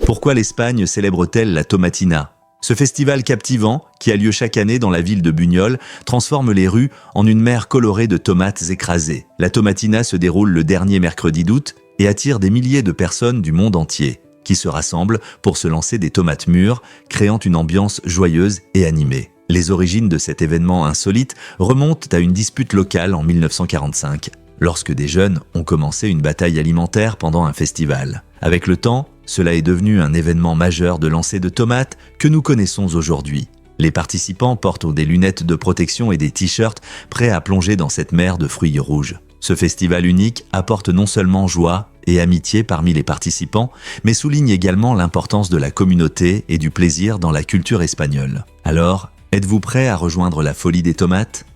Pourquoi l'Espagne célèbre-t-elle la Tomatina? Ce festival captivant, qui a lieu chaque année dans la ville de Buñol, transforme les rues en une mer colorée de tomates écrasées. La Tomatina se déroule le dernier mercredi d'août et attire des milliers de personnes du monde entier, qui se rassemblent pour se lancer des tomates mûres, créant une ambiance joyeuse et animée. Les origines de cet événement insolite remontent à une dispute locale en 1945, lorsque des jeunes ont commencé une bataille alimentaire pendant un festival. Avec le temps, cela est devenu un événement majeur de lancer de tomates que nous connaissons aujourd'hui. Les participants portent des lunettes de protection et des t-shirts prêts à plonger dans cette mer de fruits rouges. Ce festival unique apporte non seulement joie et amitié parmi les participants, mais souligne également l'importance de la communauté et du plaisir dans la culture espagnole. Alors, êtes-vous prêt à rejoindre la folie des tomates?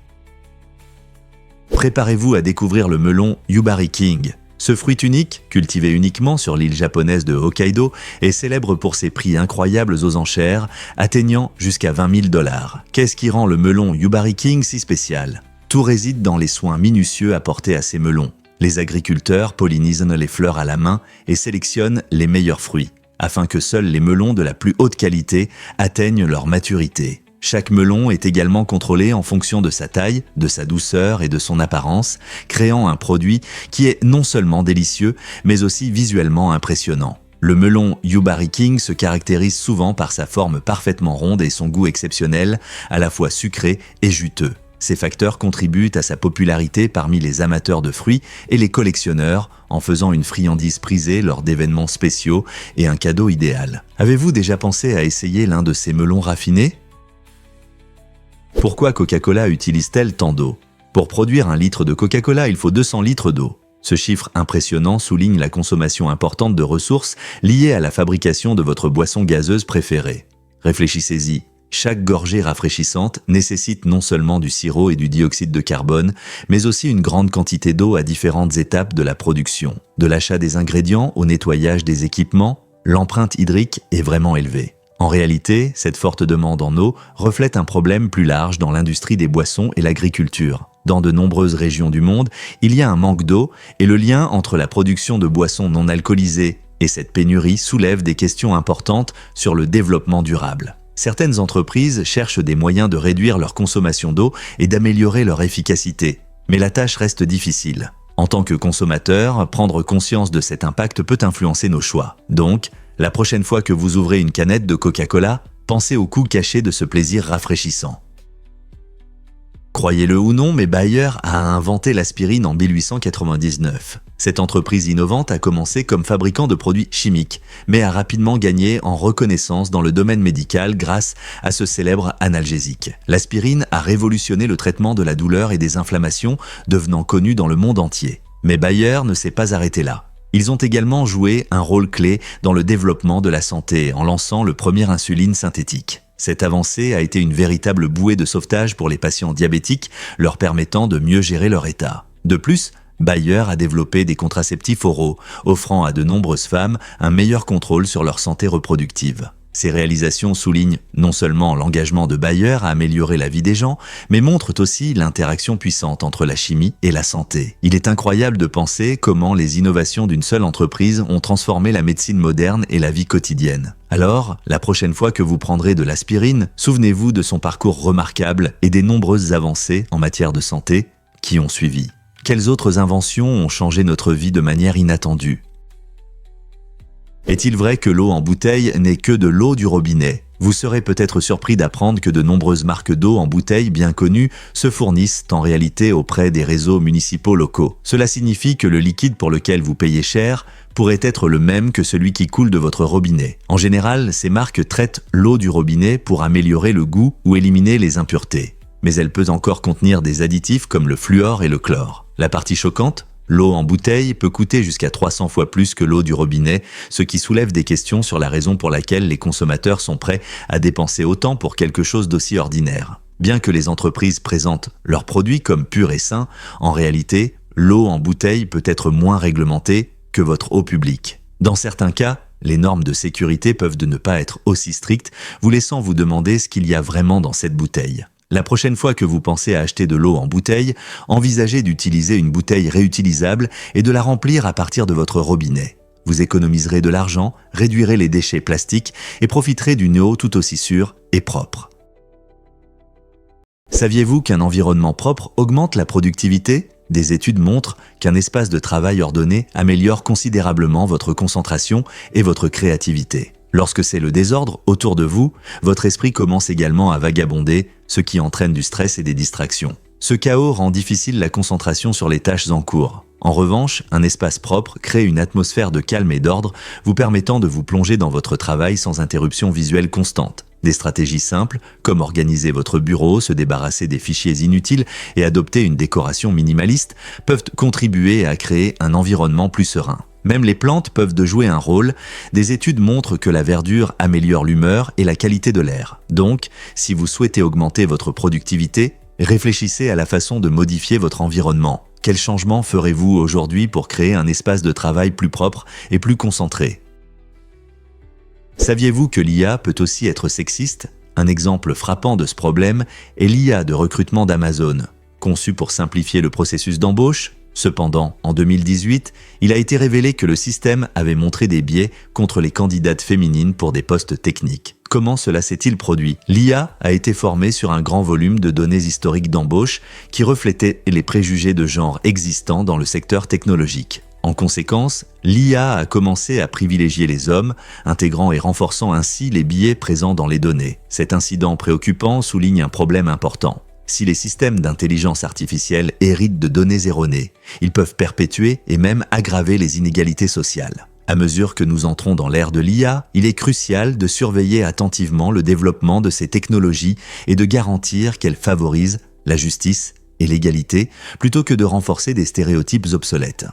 Préparez-vous à découvrir le melon Yubari King. Ce fruit unique, cultivé uniquement sur l'île japonaise de Hokkaido, est célèbre pour ses prix incroyables aux enchères, atteignant jusqu'à 20 000 $. Qu'est-ce qui rend le melon Yubari King si spécial? Tout réside dans les soins minutieux apportés à ces melons. Les agriculteurs pollinisent les fleurs à la main et sélectionnent les meilleurs fruits, afin que seuls les melons de la plus haute qualité atteignent leur maturité. Chaque melon est également contrôlé en fonction de sa taille, de sa douceur et de son apparence, créant un produit qui est non seulement délicieux, mais aussi visuellement impressionnant. Le melon Yubari King se caractérise souvent par sa forme parfaitement ronde et son goût exceptionnel, à la fois sucré et juteux. Ces facteurs contribuent à sa popularité parmi les amateurs de fruits et les collectionneurs, en faisant une friandise prisée lors d'événements spéciaux et un cadeau idéal. Avez-vous déjà pensé à essayer l'un de ces melons raffinés? Pourquoi Coca-Cola utilise-t-elle tant d'eau? Pour produire 1 litre de Coca-Cola, il faut 200 litres d'eau. Ce chiffre impressionnant souligne la consommation importante de ressources liées à la fabrication de votre boisson gazeuse préférée. Réfléchissez-y, chaque gorgée rafraîchissante nécessite non seulement du sirop et du dioxyde de carbone, mais aussi une grande quantité d'eau à différentes étapes de la production. De l'achat des ingrédients au nettoyage des équipements, l'empreinte hydrique est vraiment élevée. En réalité, cette forte demande en eau reflète un problème plus large dans l'industrie des boissons et l'agriculture. Dans de nombreuses régions du monde, il y a un manque d'eau et le lien entre la production de boissons non alcoolisées et cette pénurie soulève des questions importantes sur le développement durable. Certaines entreprises cherchent des moyens de réduire leur consommation d'eau et d'améliorer leur efficacité, mais la tâche reste difficile. En tant que consommateur, prendre conscience de cet impact peut influencer nos choix. Donc, la prochaine fois que vous ouvrez une canette de Coca-Cola, pensez au coût caché de ce plaisir rafraîchissant. Croyez-le ou non, mais Bayer a inventé l'aspirine en 1899. Cette entreprise innovante a commencé comme fabricant de produits chimiques, mais a rapidement gagné en reconnaissance dans le domaine médical grâce à ce célèbre analgésique. L'aspirine a révolutionné le traitement de la douleur et des inflammations, devenant connu dans le monde entier. Mais Bayer ne s'est pas arrêté là. Ils ont également joué un rôle clé dans le développement de la santé en lançant le premier insuline synthétique. Cette avancée a été une véritable bouée de sauvetage pour les patients diabétiques, leur permettant de mieux gérer leur état. De plus, Bayer a développé des contraceptifs oraux, offrant à de nombreuses femmes un meilleur contrôle sur leur santé reproductive. Ces réalisations soulignent non seulement l'engagement de Bayer à améliorer la vie des gens, mais montrent aussi l'interaction puissante entre la chimie et la santé. Il est incroyable de penser comment les innovations d'une seule entreprise ont transformé la médecine moderne et la vie quotidienne. Alors, la prochaine fois que vous prendrez de l'aspirine, souvenez-vous de son parcours remarquable et des nombreuses avancées en matière de santé qui ont suivi. Quelles autres inventions ont changé notre vie de manière inattendue? Est-il vrai que l'eau en bouteille n'est que de l'eau du robinet? Vous serez peut-être surpris d'apprendre que de nombreuses marques d'eau en bouteille bien connues se fournissent en réalité auprès des réseaux municipaux locaux. Cela signifie que le liquide pour lequel vous payez cher pourrait être le même que celui qui coule de votre robinet. En général, ces marques traitent l'eau du robinet pour améliorer le goût ou éliminer les impuretés. Mais elle peut encore contenir des additifs comme le fluor et le chlore. La partie choquante? L'eau en bouteille peut coûter jusqu'à 300 fois plus que l'eau du robinet, ce qui soulève des questions sur la raison pour laquelle les consommateurs sont prêts à dépenser autant pour quelque chose d'aussi ordinaire. Bien que les entreprises présentent leurs produits comme purs et sains, en réalité, l'eau en bouteille peut être moins réglementée que votre eau publique. Dans certains cas, les normes de sécurité peuvent ne pas être aussi strictes, vous laissant vous demander ce qu'il y a vraiment dans cette bouteille. La prochaine fois que vous pensez à acheter de l'eau en bouteille, envisagez d'utiliser une bouteille réutilisable et de la remplir à partir de votre robinet. Vous économiserez de l'argent, réduirez les déchets plastiques et profiterez d'une eau tout aussi sûre et propre. Saviez-vous qu'un environnement propre augmente la productivité ? Des études montrent qu'un espace de travail ordonné améliore considérablement votre concentration et votre créativité. Lorsque c'est le désordre autour de vous, votre esprit commence également à vagabonder, ce qui entraîne du stress et des distractions. Ce chaos rend difficile la concentration sur les tâches en cours. En revanche, un espace propre crée une atmosphère de calme et d'ordre, vous permettant de vous plonger dans votre travail sans interruption visuelle constante. Des stratégies simples, comme organiser votre bureau, se débarrasser des fichiers inutiles et adopter une décoration minimaliste, peuvent contribuer à créer un environnement plus serein. Même les plantes peuvent jouer un rôle. Des études montrent que la verdure améliore l'humeur et la qualité de l'air. Donc, si vous souhaitez augmenter votre productivité, réfléchissez à la façon de modifier votre environnement. Quel changement ferez-vous aujourd'hui pour créer un espace de travail plus propre et plus concentré ? Saviez-vous que l'IA peut aussi être sexiste ? Un exemple frappant de ce problème est l'IA de recrutement d'Amazon. Conçu pour simplifier le processus d'embauche, cependant, en 2018, il a été révélé que le système avait montré des biais contre les candidates féminines pour des postes techniques. Comment cela s'est-il produit ? L'IA a été formée sur un grand volume de données historiques d'embauche qui reflétaient les préjugés de genre existants dans le secteur technologique. En conséquence, l'IA a commencé à privilégier les hommes, intégrant et renforçant ainsi les biais présents dans les données. Cet incident préoccupant souligne un problème important. Si les systèmes d'intelligence artificielle héritent de données erronées, ils peuvent perpétuer et même aggraver les inégalités sociales. À mesure que nous entrons dans l'ère de l'IA, il est crucial de surveiller attentivement le développement de ces technologies et de garantir qu'elles favorisent la justice et l'égalité plutôt que de renforcer des stéréotypes obsolètes.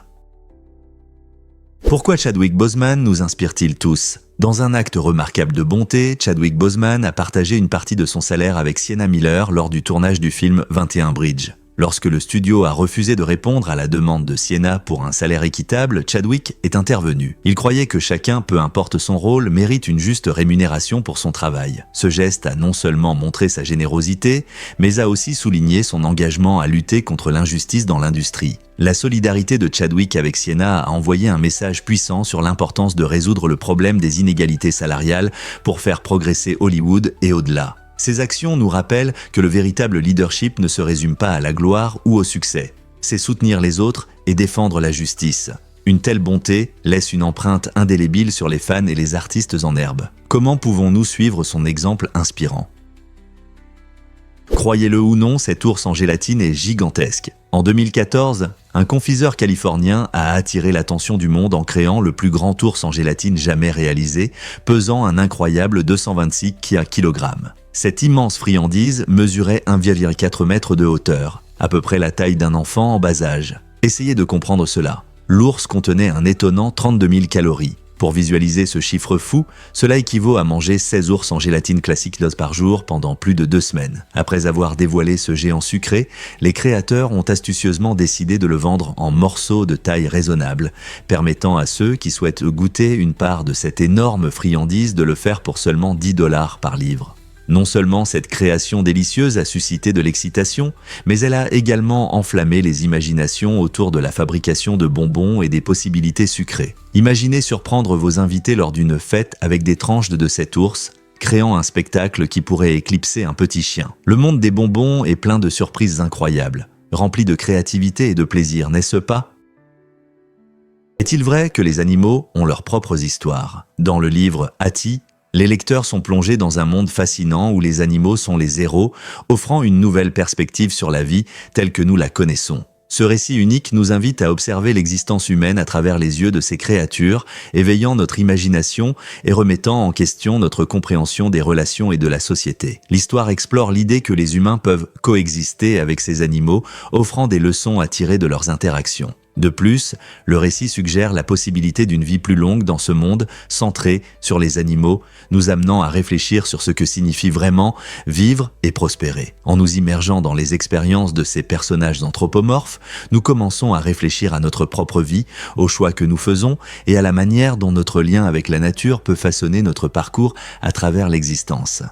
Pourquoi Chadwick Boseman nous inspire-t-il tous ? Dans un acte remarquable de bonté, Chadwick Boseman a partagé une partie de son salaire avec Sienna Miller lors du tournage du film 21 Bridge. Lorsque le studio a refusé de répondre à la demande de Sienna pour un salaire équitable, Chadwick est intervenu. Il croyait que chacun, peu importe son rôle, mérite une juste rémunération pour son travail. Ce geste a non seulement montré sa générosité, mais a aussi souligné son engagement à lutter contre l'injustice dans l'industrie. La solidarité de Chadwick avec Sienna a envoyé un message puissant sur l'importance de résoudre le problème des inégalités salariales pour faire progresser Hollywood et au-delà. Ces actions nous rappellent que le véritable leadership ne se résume pas à la gloire ou au succès. C'est soutenir les autres et défendre la justice. Une telle bonté laisse une empreinte indélébile sur les fans et les artistes en herbe. Comment pouvons-nous suivre son exemple inspirant ? Croyez-le ou non, cet ours en gélatine est gigantesque. En 2014, un confiseur californien a attiré l'attention du monde en créant le plus grand ours en gélatine jamais réalisé, pesant un incroyable 226 kg. Cette immense friandise mesurait 1,4 mètre de hauteur, à peu près la taille d'un enfant en bas âge. Essayez de comprendre cela. L'ours contenait un étonnant 32 000 calories. Pour visualiser ce chiffre fou, cela équivaut à manger 16 ours en gélatine classique par jour pendant plus de 2 semaines. Après avoir dévoilé ce géant sucré, les créateurs ont astucieusement décidé de le vendre en morceaux de taille raisonnable, permettant à ceux qui souhaitent goûter une part de cette énorme friandise de le faire pour seulement $10 par livre. Non seulement cette création délicieuse a suscité de l'excitation, mais elle a également enflammé les imaginations autour de la fabrication de bonbons et des possibilités sucrées. Imaginez surprendre vos invités lors d'une fête avec des tranches de cet ours, créant un spectacle qui pourrait éclipser un petit chien. Le monde des bonbons est plein de surprises incroyables, rempli de créativité et de plaisir, n'est-ce pas ? Est-il vrai que les animaux ont leurs propres histoires ? Dans le livre Hathi, les lecteurs sont plongés dans un monde fascinant où les animaux sont les héros, offrant une nouvelle perspective sur la vie telle que nous la connaissons. Ce récit unique nous invite à observer l'existence humaine à travers les yeux de ces créatures, éveillant notre imagination et remettant en question notre compréhension des relations et de la société. L'histoire explore l'idée que les humains peuvent coexister avec ces animaux, offrant des leçons à tirer de leurs interactions. De plus, le récit suggère la possibilité d'une vie plus longue dans ce monde, centré sur les animaux, nous amenant à réfléchir sur ce que signifie vraiment vivre et prospérer. En nous immergeant dans les expériences de ces personnages anthropomorphes, nous commençons à réfléchir à notre propre vie, aux choix que nous faisons et à la manière dont notre lien avec la nature peut façonner notre parcours à travers l'existence.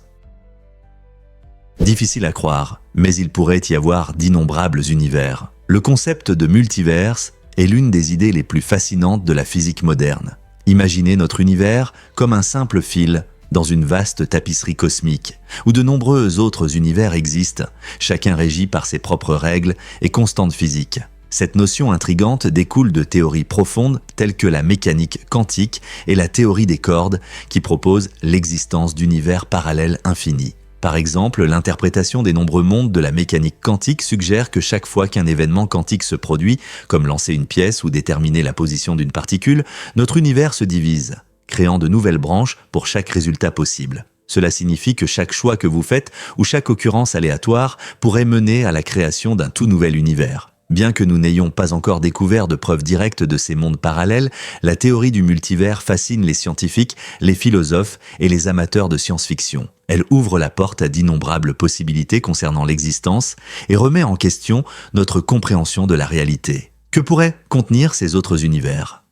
Difficile à croire, mais il pourrait y avoir d'innombrables univers. Le concept de multiverse est l'une des idées les plus fascinantes de la physique moderne. Imaginez notre univers comme un simple fil dans une vaste tapisserie cosmique, où de nombreux autres univers existent, chacun régi par ses propres règles et constantes physiques. Cette notion intrigante découle de théories profondes telles que la mécanique quantique et la théorie des cordes qui proposent l'existence d'univers parallèles infinis. Par exemple, l'interprétation des nombreux mondes de la mécanique quantique suggère que chaque fois qu'un événement quantique se produit, comme lancer une pièce ou déterminer la position d'une particule, notre univers se divise, créant de nouvelles branches pour chaque résultat possible. Cela signifie que chaque choix que vous faites ou chaque occurrence aléatoire pourrait mener à la création d'un tout nouvel univers. Bien que nous n'ayons pas encore découvert de preuves directes de ces mondes parallèles, la théorie du multivers fascine les scientifiques, les philosophes et les amateurs de science-fiction. Elle ouvre la porte à d'innombrables possibilités concernant l'existence et remet en question notre compréhension de la réalité. Que pourraient contenir ces autres univers ?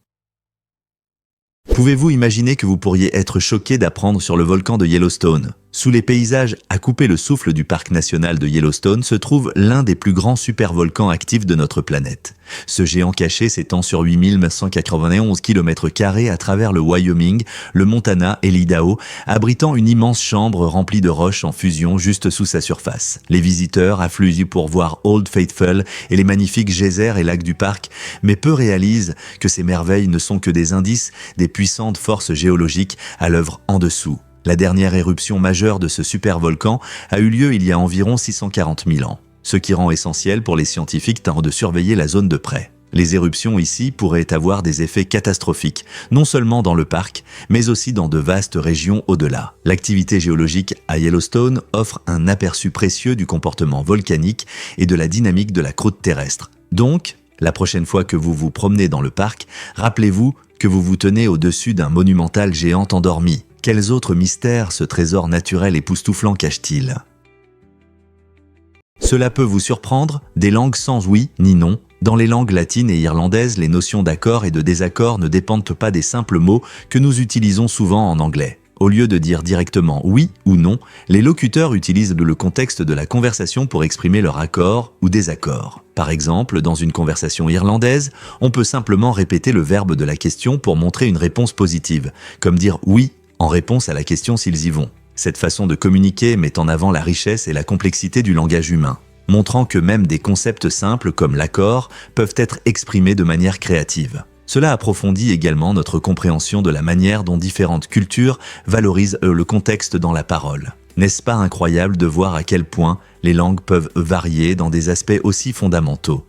Pouvez-vous imaginer que vous pourriez être choqué d'apprendre sur le volcan de Yellowstone ? Sous les paysages à couper le souffle du parc national de Yellowstone se trouve l'un des plus grands supervolcans actifs de notre planète. Ce géant caché s'étend sur 8191 km² à travers le Wyoming, le Montana et l'Idaho, abritant une immense chambre remplie de roches en fusion juste sous sa surface. Les visiteurs affluent pour voir Old Faithful et les magnifiques geysers et lacs du parc, mais peu réalisent que ces merveilles ne sont que des indices des puissantes forces géologiques à l'œuvre en dessous. La dernière éruption majeure de ce supervolcan a eu lieu il y a environ 640 000 ans, ce qui rend essentiel pour les scientifiques de surveiller la zone de près. Les éruptions ici pourraient avoir des effets catastrophiques, non seulement dans le parc, mais aussi dans de vastes régions au-delà. L'activité géologique à Yellowstone offre un aperçu précieux du comportement volcanique et de la dynamique de la croûte terrestre. Donc, la prochaine fois que vous vous promenez dans le parc, rappelez-vous que vous vous tenez au-dessus d'un monumental géant endormi. Quels autres mystères ce trésor naturel époustouflant cache-t-il ? Cela peut vous surprendre, des langues sans oui ni non. Dans les langues latines et irlandaises, les notions d'accord et de désaccord ne dépendent pas des simples mots que nous utilisons souvent en anglais. Au lieu de dire directement oui ou non, les locuteurs utilisent le contexte de la conversation pour exprimer leur accord ou désaccord. Par exemple, dans une conversation irlandaise, on peut simplement répéter le verbe de la question pour montrer une réponse positive, comme dire oui en réponse à la question s'ils y vont. Cette façon de communiquer met en avant la richesse et la complexité du langage humain, montrant que même des concepts simples comme l'accord peuvent être exprimés de manière créative. Cela approfondit également notre compréhension de la manière dont différentes cultures valorisent le contexte dans la parole. N'est-ce pas incroyable de voir à quel point les langues peuvent varier dans des aspects aussi fondamentaux ?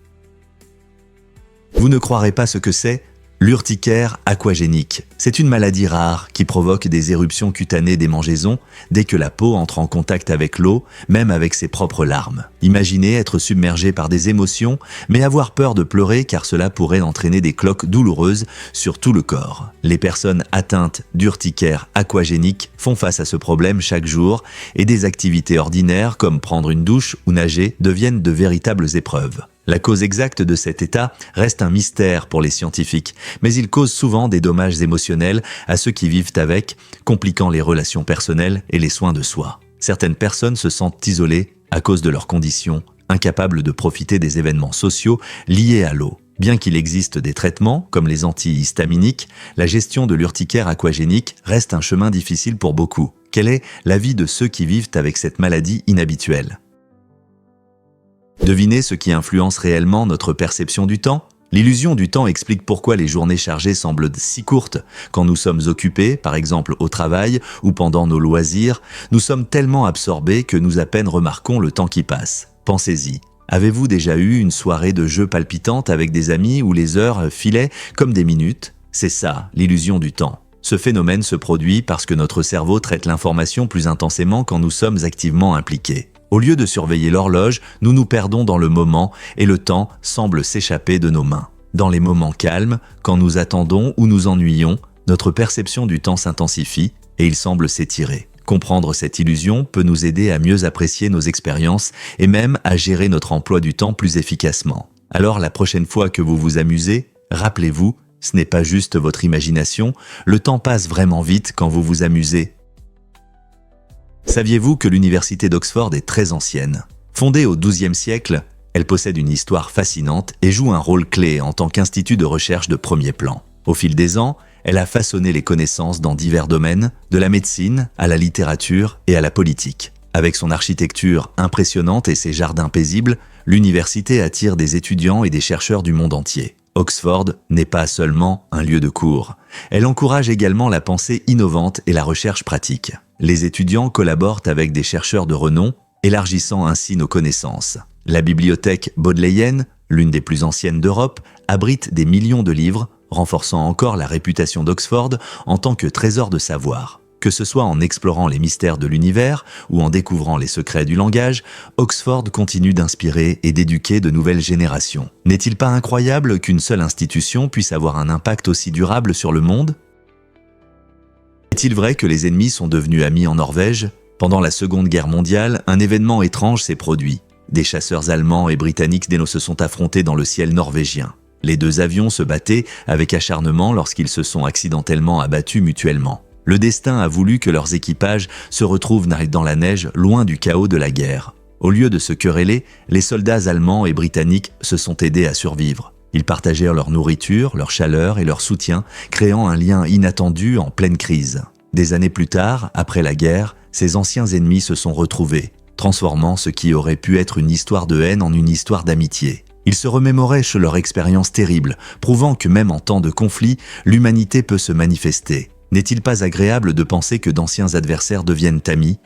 Vous ne croirez pas ce que c'est ? L'urticaire aquagénique. C'est une maladie rare qui provoque des éruptions cutanées des mangeaisons dès que la peau entre en contact avec l'eau, même avec ses propres larmes. Imaginez être submergé par des émotions, mais avoir peur de pleurer car cela pourrait entraîner des cloques douloureuses sur tout le corps. Les personnes atteintes d'urticaire aquagénique font face à ce problème chaque jour et des activités ordinaires comme prendre une douche ou nager deviennent de véritables épreuves. La cause exacte de cet état reste un mystère pour les scientifiques, mais il cause souvent des dommages émotionnels à ceux qui vivent avec, compliquant les relations personnelles et les soins de soi. Certaines personnes se sentent isolées à cause de leurs conditions, incapables de profiter des événements sociaux liés à l'eau. Bien qu'il existe des traitements, comme les antihistaminiques, la gestion de l'urticaire aquagénique reste un chemin difficile pour beaucoup. Quel est l'avis de ceux qui vivent avec cette maladie inhabituelle ? Devinez ce qui influence réellement notre perception du temps ? L'illusion du temps explique pourquoi les journées chargées semblent si courtes. Quand nous sommes occupés, par exemple au travail ou pendant nos loisirs, nous sommes tellement absorbés que nous à peine remarquons le temps qui passe. Pensez-y. Avez-vous déjà eu une soirée de jeux palpitante avec des amis où les heures filaient comme des minutes ? C'est ça, l'illusion du temps. Ce phénomène se produit parce que notre cerveau traite l'information plus intensément quand nous sommes activement impliqués. Au lieu de surveiller l'horloge, nous nous perdons dans le moment et le temps semble s'échapper de nos mains. Dans les moments calmes, quand nous attendons ou nous ennuyons, notre perception du temps s'intensifie et il semble s'étirer. Comprendre cette illusion peut nous aider à mieux apprécier nos expériences et même à gérer notre emploi du temps plus efficacement. Alors la prochaine fois que vous vous amusez, rappelez-vous, ce n'est pas juste votre imagination, le temps passe vraiment vite quand vous vous amusez. Saviez-vous que l'université d'Oxford est très ancienne ? Fondée au XIIe siècle, elle possède une histoire fascinante et joue un rôle clé en tant qu'institut de recherche de premier plan. Au fil des ans, Elle a façonné les connaissances dans divers domaines, de la médecine à la littérature et à la politique. Avec son architecture impressionnante et ses jardins paisibles, l'université attire des étudiants et des chercheurs du monde entier. Oxford n'est pas seulement un lieu de cours. Elle encourage également la pensée innovante et la recherche pratique. Les étudiants collaborent avec des chercheurs de renom, élargissant ainsi nos connaissances. La bibliothèque bodléienne, l'une des plus anciennes d'Europe, abrite des millions de livres, renforçant encore la réputation d'Oxford en tant que trésor de savoir. Que ce soit en explorant les mystères de l'univers ou en découvrant les secrets du langage, Oxford continue d'inspirer et d'éduquer de nouvelles générations. N'est-il pas incroyable qu'une seule institution puisse avoir un impact aussi durable sur le monde ? Est-il vrai que les ennemis sont devenus amis en Norvège ? Pendant la Seconde Guerre mondiale, un événement étrange s'est produit. Des chasseurs allemands et britanniques se sont affrontés dans le ciel norvégien. Les deux avions se battaient avec acharnement lorsqu'ils se sont accidentellement abattus mutuellement. Le destin a voulu que leurs équipages se retrouvent dans la neige, loin du chaos de la guerre. Au lieu de se quereller, les soldats allemands et britanniques se sont aidés à survivre. Ils partagèrent leur nourriture, leur chaleur et leur soutien, créant un lien inattendu en pleine crise. Des années plus tard, après la guerre, ces anciens ennemis se sont retrouvés, transformant ce qui aurait pu être une histoire de haine en une histoire d'amitié. Ils se remémoraient leur expérience terrible, prouvant que même en temps de conflit, l'humanité peut se manifester. N'est-il pas agréable de penser que d'anciens adversaires deviennent amis ?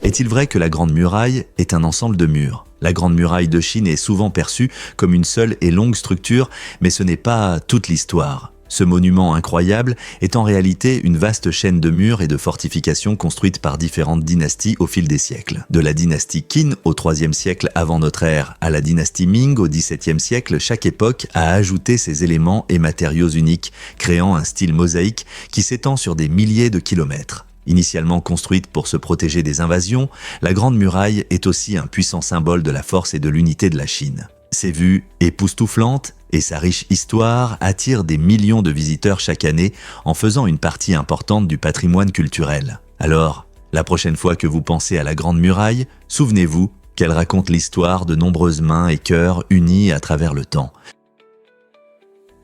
Est-il vrai que la Grande Muraille est un ensemble de murs ? La Grande Muraille de Chine est souvent perçue comme une seule et longue structure, mais ce n'est pas toute l'histoire. Ce monument incroyable est en réalité une vaste chaîne de murs et de fortifications construites par différentes dynasties au fil des siècles. De la dynastie Qin au IIIe siècle avant notre ère à la dynastie Ming au XVIIe siècle, chaque époque a ajouté ses éléments et matériaux uniques, créant un style mosaïque qui s'étend sur des milliers de kilomètres. Initialement construite pour se protéger des invasions, la Grande Muraille est aussi un puissant symbole de la force et de l'unité de la Chine. Ses vues époustouflantes et sa riche histoire attirent des millions de visiteurs chaque année en faisant une partie importante du patrimoine culturel. Alors, la prochaine fois que vous pensez à la Grande Muraille, souvenez-vous qu'elle raconte l'histoire de nombreuses mains et cœurs unis à travers le temps.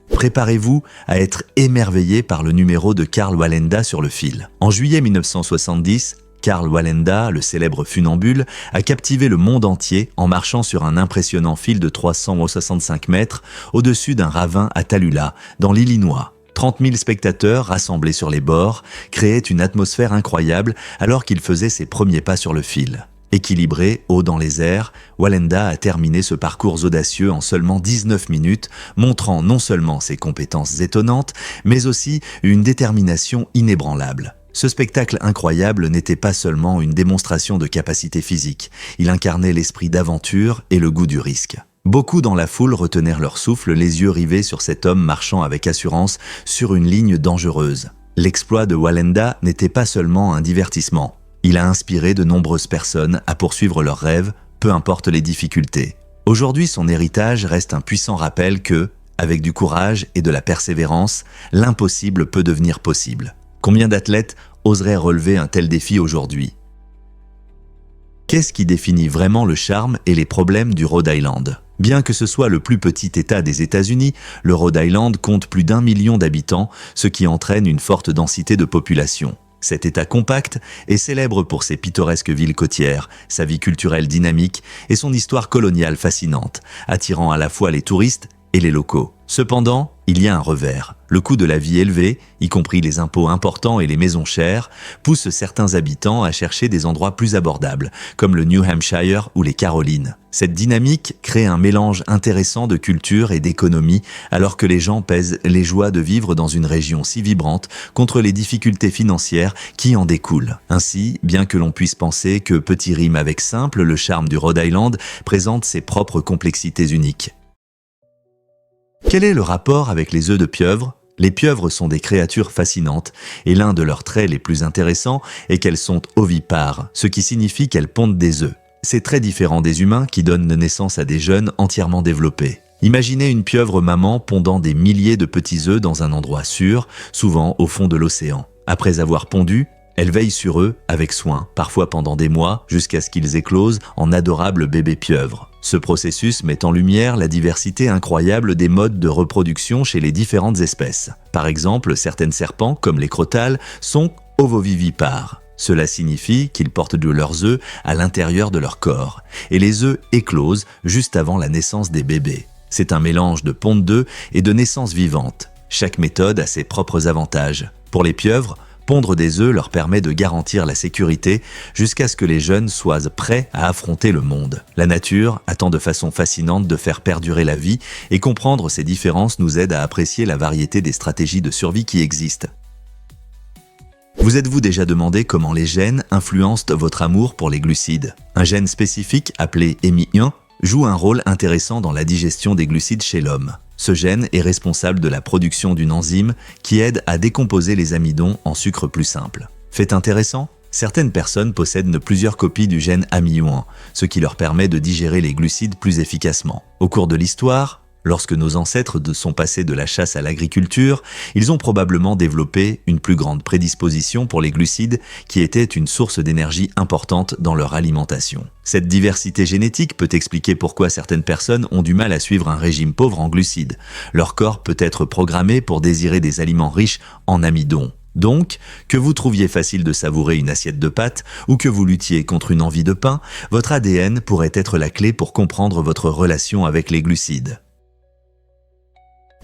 Préparez-vous à être émerveillé par le numéro de Karl Wallenda sur le fil. En juillet 1970, Karl Wallenda, le célèbre funambule, a captivé le monde entier en marchant sur un impressionnant fil de 365 mètres au-dessus d'un ravin à Tallulah, dans l'Illinois. 30 000 spectateurs rassemblés sur les bords créaient une atmosphère incroyable alors qu'il faisait ses premiers pas sur le fil. Équilibré, haut dans les airs, Wallenda a terminé ce parcours audacieux en seulement 19 minutes, montrant non seulement ses compétences étonnantes, mais aussi une détermination inébranlable. Ce spectacle incroyable n'était pas seulement une démonstration de capacité physique, il incarnait l'esprit d'aventure et le goût du risque. Beaucoup dans la foule retenèrent leur souffle, les yeux rivés sur cet homme marchant avec assurance sur une ligne dangereuse. L'exploit de Wallenda n'était pas seulement un divertissement. Il a inspiré de nombreuses personnes à poursuivre leurs rêves, peu importe les difficultés. Aujourd'hui, son héritage reste un puissant rappel que, avec du courage et de la persévérance, l'impossible peut devenir possible. Combien d'athlètes oseraient relever un tel défi aujourd'hui ? Qu'est-ce qui définit vraiment le charme et les problèmes du Rhode Island ? Bien que ce soit le plus petit État des États-Unis, le Rhode Island compte plus d'1 million d'habitants, ce qui entraîne une forte densité de population. Cet État compact est célèbre pour ses pittoresques villes côtières, sa vie culturelle dynamique et son histoire coloniale fascinante, attirant à la fois les touristes et les locaux. Cependant, il y a un revers. Le coût de la vie élevé, y compris les impôts importants et les maisons chères, pousse certains habitants à chercher des endroits plus abordables, comme le New Hampshire ou les Carolines. Cette dynamique crée un mélange intéressant de culture et d'économie, alors que les gens pèsent les joies de vivre dans une région si vibrante contre les difficultés financières qui en découlent. Ainsi, bien que l'on puisse penser que petit rime avec simple, le charme du Rhode Island présente ses propres complexités uniques. Quel est le rapport avec les œufs de pieuvre ? Les pieuvres sont des créatures fascinantes et l'un de leurs traits les plus intéressants est qu'elles sont ovipares, ce qui signifie qu'elles pondent des œufs. C'est très différent des humains qui donnent naissance à des jeunes entièrement développés. Imaginez une pieuvre maman pondant des milliers de petits œufs dans un endroit sûr, souvent au fond de l'océan. Après avoir pondu, elle veille sur eux avec soin, parfois pendant des mois, jusqu'à ce qu'ils éclosent en adorables bébés pieuvres. Ce processus met en lumière la diversité incroyable des modes de reproduction chez les différentes espèces. Par exemple, certains serpents, comme les crotales, sont ovovivipares. Cela signifie qu'ils portent de leurs œufs à l'intérieur de leur corps, et les œufs éclosent juste avant la naissance des bébés. C'est un mélange de ponte d'œufs et de naissance vivante. Chaque méthode a ses propres avantages. Pour les pieuvres, pondre des œufs leur permet de garantir la sécurité jusqu'à ce que les jeunes soient prêts à affronter le monde. La nature attend de façon fascinante de faire perdurer la vie et comprendre ces différences nous aide à apprécier la variété des stratégies de survie qui existent. Vous êtes-vous déjà demandé comment les gènes influencent votre amour pour les glucides? Un gène spécifique, appelé EMI1, joue un rôle intéressant dans la digestion des glucides chez l'homme. Ce gène est responsable de la production d'une enzyme qui aide à décomposer les amidons en sucre plus simple. Fait intéressant, certaines personnes possèdent plusieurs copies du gène AMI1, ce qui leur permet de digérer les glucides plus efficacement. Au cours de l'histoire, lorsque nos ancêtres sont passés de la chasse à l'agriculture, ils ont probablement développé une plus grande prédisposition pour les glucides qui étaient une source d'énergie importante dans leur alimentation. Cette diversité génétique peut expliquer pourquoi certaines personnes ont du mal à suivre un régime pauvre en glucides. Leur corps peut être programmé pour désirer des aliments riches en amidon. Donc, que vous trouviez facile de savourer une assiette de pâtes ou que vous luttiez contre une envie de pain, votre ADN pourrait être la clé pour comprendre votre relation avec les glucides.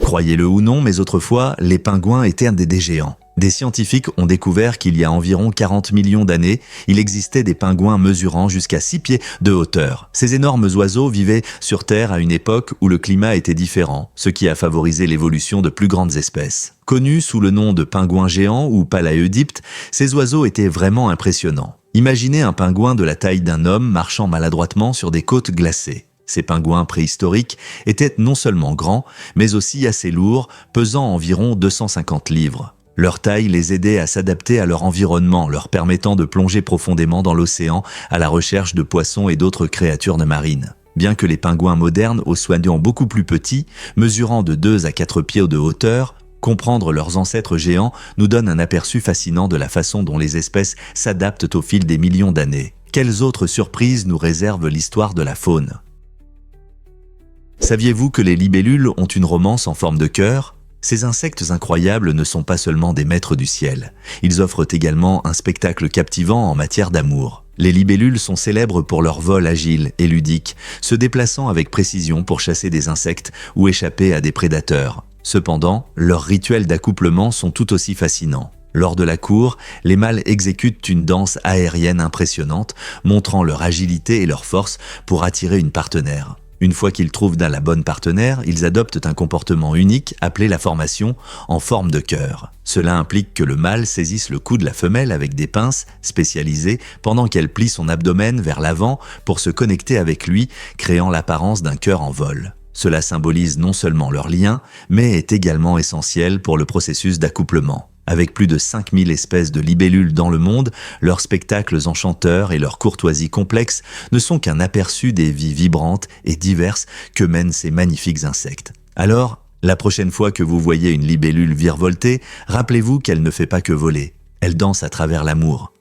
Croyez-le ou non, mais autrefois, les pingouins étaient des géants. Des scientifiques ont découvert qu'il y a environ 40 millions d'années, il existait des pingouins mesurant jusqu'à 6 pieds de hauteur. Ces énormes oiseaux vivaient sur Terre à une époque où le climat était différent, ce qui a favorisé l'évolution de plus grandes espèces. Connus sous le nom de pingouins géants ou palaeodiptes, ces oiseaux étaient vraiment impressionnants. Imaginez un pingouin de la taille d'un homme marchant maladroitement sur des côtes glacées. Ces pingouins préhistoriques étaient non seulement grands, mais aussi assez lourds, pesant environ 250 livres. Leur taille les aidait à s'adapter à leur environnement, leur permettant de plonger profondément dans l'océan à la recherche de poissons et d'autres créatures marines. Bien que les pingouins modernes aux soignants beaucoup plus petits, mesurant de 2 à 4 pieds de hauteur, comprendre leurs ancêtres géants nous donne un aperçu fascinant de la façon dont les espèces s'adaptent au fil des millions d'années. Quelles autres surprises nous réserve l'histoire de la faune ? Saviez-vous que les libellules ont une romance en forme de cœur ? Ces insectes incroyables ne sont pas seulement des maîtres du ciel. Ils offrent également un spectacle captivant en matière d'amour. Les libellules sont célèbres pour leur vol agile et ludique, se déplaçant avec précision pour chasser des insectes ou échapper à des prédateurs. Cependant, leurs rituels d'accouplement sont tout aussi fascinants. Lors de la cour, les mâles exécutent une danse aérienne impressionnante, montrant leur agilité et leur force pour attirer une partenaire. Une fois qu'ils trouvent la bonne partenaire, ils adoptent un comportement unique appelé la formation en forme de cœur. Cela implique que le mâle saisisse le cou de la femelle avec des pinces spécialisées pendant qu'elle plie son abdomen vers l'avant pour se connecter avec lui, créant l'apparence d'un cœur en vol. Cela symbolise non seulement leur lien, mais est également essentiel pour le processus d'accouplement. Avec plus de 5000 espèces de libellules dans le monde, leurs spectacles enchanteurs et leur courtoisie complexe ne sont qu'un aperçu des vies vibrantes et diverses que mènent ces magnifiques insectes. Alors, la prochaine fois que vous voyez une libellule virevolter, rappelez-vous qu'elle ne fait pas que voler, elle danse à travers l'amour.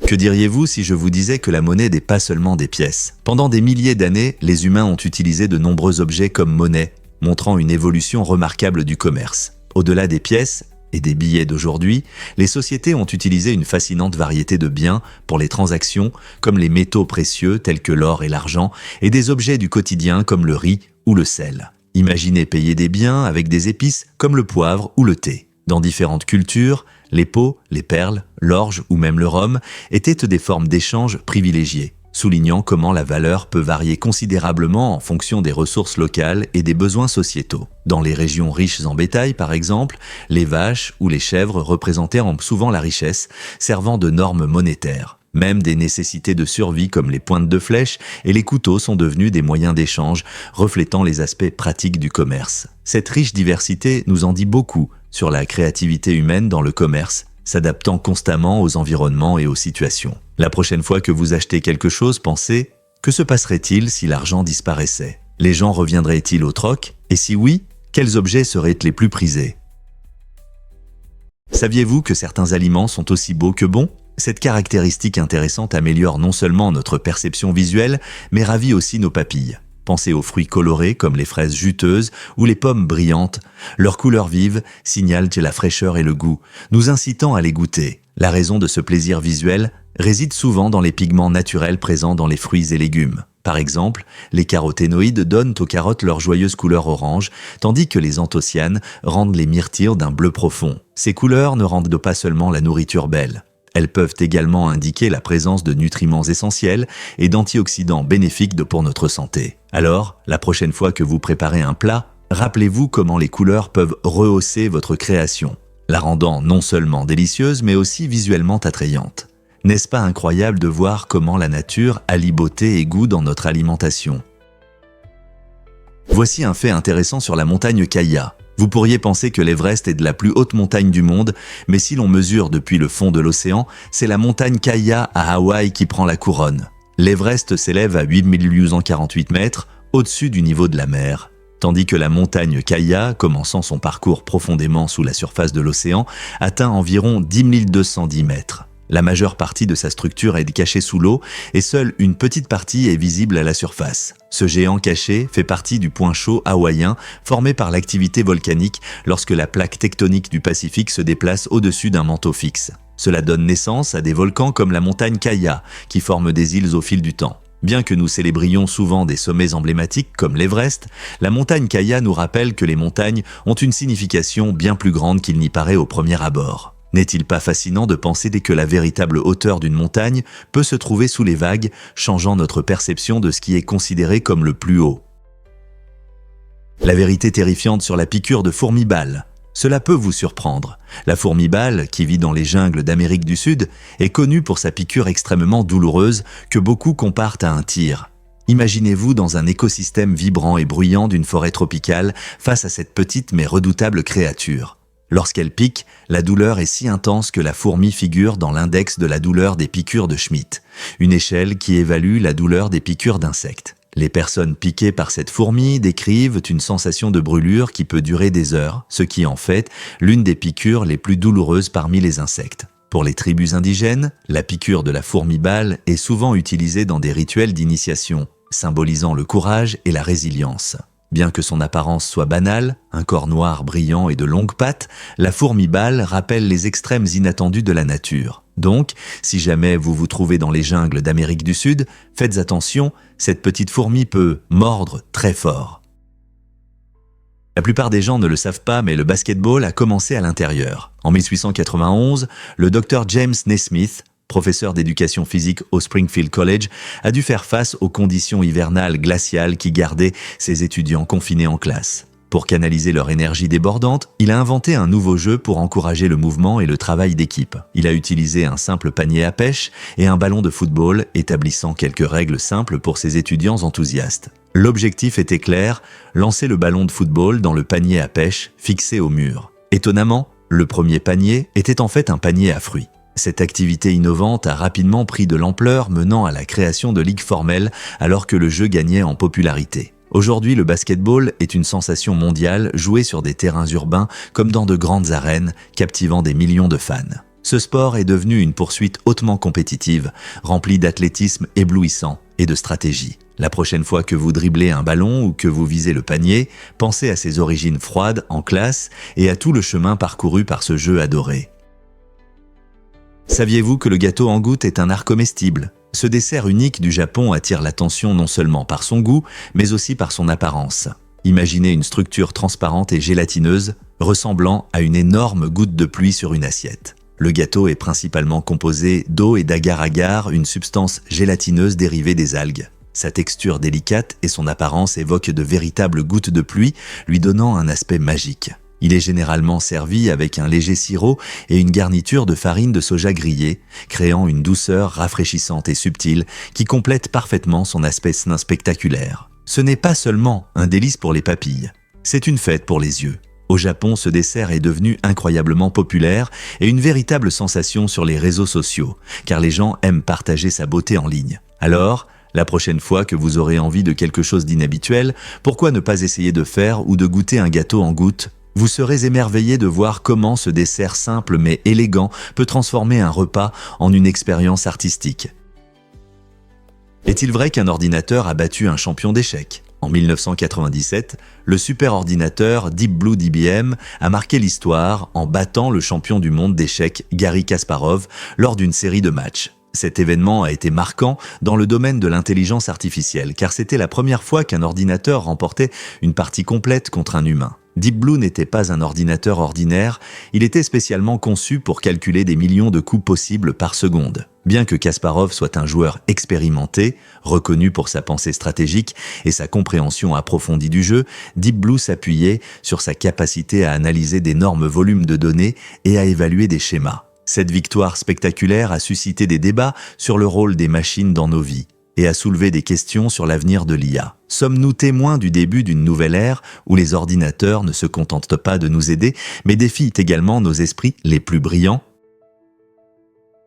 Que diriez-vous si je vous disais que la monnaie n'est pas seulement des pièces ? Pendant des milliers d'années, les humains ont utilisé de nombreux objets comme monnaie, montrant une évolution remarquable du commerce. Au-delà des pièces et des billets d'aujourd'hui, les sociétés ont utilisé une fascinante variété de biens pour les transactions, comme les métaux précieux tels que l'or et l'argent, et des objets du quotidien comme le riz ou le sel. Imaginez payer des biens avec des épices comme le poivre ou le thé. Dans différentes cultures, les peaux, les perles, l'orge ou même le rhum étaient des formes d'échange privilégiées, soulignant comment la valeur peut varier considérablement en fonction des ressources locales et des besoins sociétaux. Dans les régions riches en bétail, par exemple, les vaches ou les chèvres représentaient souvent la richesse, servant de normes monétaires. Même des nécessités de survie comme les pointes de flèche et les couteaux sont devenus des moyens d'échange, reflétant les aspects pratiques du commerce. Cette riche diversité nous en dit beaucoup sur la créativité humaine dans le commerce, s'adaptant constamment aux environnements et aux situations. La prochaine fois que vous achetez quelque chose, pensez « Que se passerait-il si l'argent disparaissait ? Les gens reviendraient-ils au troc ? Et si oui, quels objets seraient les plus prisés ?» Saviez-vous que certains aliments sont aussi beaux que bons ? Cette caractéristique intéressante améliore non seulement notre perception visuelle, mais ravit aussi nos papilles. Pensez aux fruits colorés comme les fraises juteuses ou les pommes brillantes. Leur couleur vive signale la fraîcheur et le goût, nous incitant à les goûter. La raison de ce plaisir visuel réside souvent dans les pigments naturels présents dans les fruits et légumes. Par exemple, les caroténoïdes donnent aux carottes leur joyeuse couleur orange, tandis que les anthocyanes rendent les myrtilles d'un bleu profond. Ces couleurs ne rendent pas seulement la nourriture belle. Elles peuvent également indiquer la présence de nutriments essentiels et d'antioxydants bénéfiques pour notre santé. Alors, la prochaine fois que vous préparez un plat, rappelez-vous comment les couleurs peuvent rehausser votre création, la rendant non seulement délicieuse mais aussi visuellement attrayante. N'est-ce pas incroyable de voir comment la nature allie beauté et goût dans notre alimentation? Voici un fait intéressant sur la montagne Kaya. Vous pourriez penser que l'Everest est de la plus haute montagne du monde, mais si l'on mesure depuis le fond de l'océan, c'est la montagne Kaya à Hawaï qui prend la couronne. L'Everest s'élève à 8848 mètres, au-dessus du niveau de la mer, tandis que la montagne Kaya, commençant son parcours profondément sous la surface de l'océan, atteint environ 10 210 mètres. La majeure partie de sa structure est cachée sous l'eau et seule une petite partie est visible à la surface. Ce géant caché fait partie du point chaud hawaïen formé par l'activité volcanique lorsque la plaque tectonique du Pacifique se déplace au-dessus d'un manteau fixe. Cela donne naissance à des volcans comme la montagne Kaya, qui forment des îles au fil du temps. Bien que nous célébrions souvent des sommets emblématiques comme l'Everest, la montagne Kaya nous rappelle que les montagnes ont une signification bien plus grande qu'il n'y paraît au premier abord. N'est-il pas fascinant de penser que la véritable hauteur d'une montagne peut se trouver sous les vagues, changeant notre perception de ce qui est considéré comme le plus haut? La vérité terrifiante sur la piqûre de fourmi-balle. Cela peut vous surprendre. La fourmi-balle, qui vit dans les jungles d'Amérique du Sud, est connue pour sa piqûre extrêmement douloureuse que beaucoup comparent à un tir. Imaginez-vous dans un écosystème vibrant et bruyant d'une forêt tropicale face à cette petite mais redoutable créature. Lorsqu'elle pique, la douleur est si intense que la fourmi figure dans l'index de la douleur des piqûres de Schmidt, une échelle qui évalue la douleur des piqûres d'insectes. Les personnes piquées par cette fourmi décrivent une sensation de brûlure qui peut durer des heures, ce qui est en fait l'une des piqûres les plus douloureuses parmi les insectes. Pour les tribus indigènes, la piqûre de la fourmi-balle est souvent utilisée dans des rituels d'initiation, symbolisant le courage et la résilience. Bien que son apparence soit banale, un corps noir brillant et de longues pattes, la fourmi-balle rappelle les extrêmes inattendus de la nature. Donc, si jamais vous vous trouvez dans les jungles d'Amérique du Sud, faites attention, cette petite fourmi peut mordre très fort. La plupart des gens ne le savent pas, mais le basketball a commencé à l'intérieur. En 1891, le Dr James Naismith, professeur d'éducation physique au Springfield College, a dû faire face aux conditions hivernales glaciales qui gardaient ses étudiants confinés en classe. Pour canaliser leur énergie débordante, il a inventé un nouveau jeu pour encourager le mouvement et le travail d'équipe. Il a utilisé un simple panier à pêche et un ballon de football, établissant quelques règles simples pour ses étudiants enthousiastes. L'objectif était clair, lancer le ballon de football dans le panier à pêche fixé au mur. Étonnamment, le premier panier était en fait un panier à fruits. Cette activité innovante a rapidement pris de l'ampleur, menant à la création de ligues formelles alors que le jeu gagnait en popularité. Aujourd'hui, le basketball est une sensation mondiale jouée sur des terrains urbains comme dans de grandes arènes, captivant des millions de fans. Ce sport est devenu une poursuite hautement compétitive, remplie d'athlétisme éblouissant et de stratégie. La prochaine fois que vous dribblez un ballon ou que vous visez le panier, pensez à ses origines froides en classe et à tout le chemin parcouru par ce jeu adoré. Saviez-vous que le gâteau en gouttes est un art comestible? Ce dessert unique du Japon attire l'attention non seulement par son goût, mais aussi par son apparence. Imaginez une structure transparente et gélatineuse, ressemblant à une énorme goutte de pluie sur une assiette. Le gâteau est principalement composé d'eau et d'agar-agar, une substance gélatineuse dérivée des algues. Sa texture délicate et son apparence évoquent de véritables gouttes de pluie, lui donnant un aspect magique. Il est généralement servi avec un léger sirop et une garniture de farine de soja grillée, créant une douceur rafraîchissante et subtile qui complète parfaitement son aspect spectaculaire. Ce n'est pas seulement un délice pour les papilles, c'est une fête pour les yeux. Au Japon, ce dessert est devenu incroyablement populaire et une véritable sensation sur les réseaux sociaux, car les gens aiment partager sa beauté en ligne. Alors, la prochaine fois que vous aurez envie de quelque chose d'inhabituel, pourquoi ne pas essayer de faire ou de goûter un gâteau en gouttes Vous serez émerveillé de voir comment ce dessert simple mais élégant peut transformer un repas en une expérience artistique. Est-il vrai qu'un ordinateur a battu un champion d'échecs ? En 1997, le superordinateur Deep Blue d'IBM a marqué l'histoire en battant le champion du monde d'échecs Garry Kasparov lors d'une série de matchs. Cet événement a été marquant dans le domaine de l'intelligence artificielle car c'était la première fois qu'un ordinateur remportait une partie complète contre un humain. Deep Blue n'était pas un ordinateur ordinaire, il était spécialement conçu pour calculer des millions de coups possibles par seconde. Bien que Kasparov soit un joueur expérimenté, reconnu pour sa pensée stratégique et sa compréhension approfondie du jeu, Deep Blue s'appuyait sur sa capacité à analyser d'énormes volumes de données et à évaluer des schémas. Cette victoire spectaculaire a suscité des débats sur le rôle des machines dans nos vies et a soulevé des questions sur l'avenir de l'IA. Sommes-nous témoins du début d'une nouvelle ère où les ordinateurs ne se contentent pas de nous aider, mais défient également nos esprits les plus brillants ?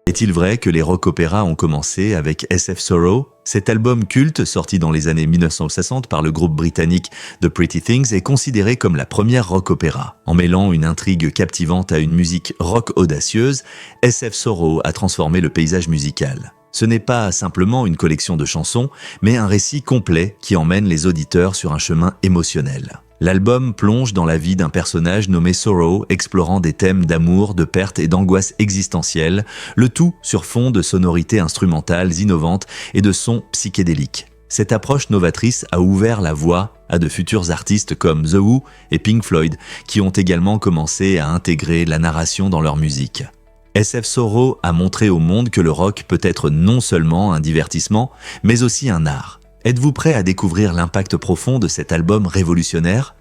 Est-il vrai que les rock-opéras ont commencé avec SF Sorrow ? Cet album culte, sorti dans les années 1960 par le groupe britannique The Pretty Things, est considéré comme la première rock-opéra. En mêlant une intrigue captivante à une musique rock audacieuse, SF Sorrow a transformé le paysage musical. Ce n'est pas simplement une collection de chansons, mais un récit complet qui emmène les auditeurs sur un chemin émotionnel. L'album plonge dans la vie d'un personnage nommé Sorrow, explorant des thèmes d'amour, de perte et d'angoisse existentielle, le tout sur fond de sonorités instrumentales innovantes et de sons psychédéliques. Cette approche novatrice a ouvert la voie à de futurs artistes comme The Who et Pink Floyd, qui ont également commencé à intégrer la narration dans leur musique. SF Sorrow a montré au monde que le rock peut être non seulement un divertissement, mais aussi un art. Êtes-vous prêt à découvrir l'impact profond de cet album révolutionnaire ?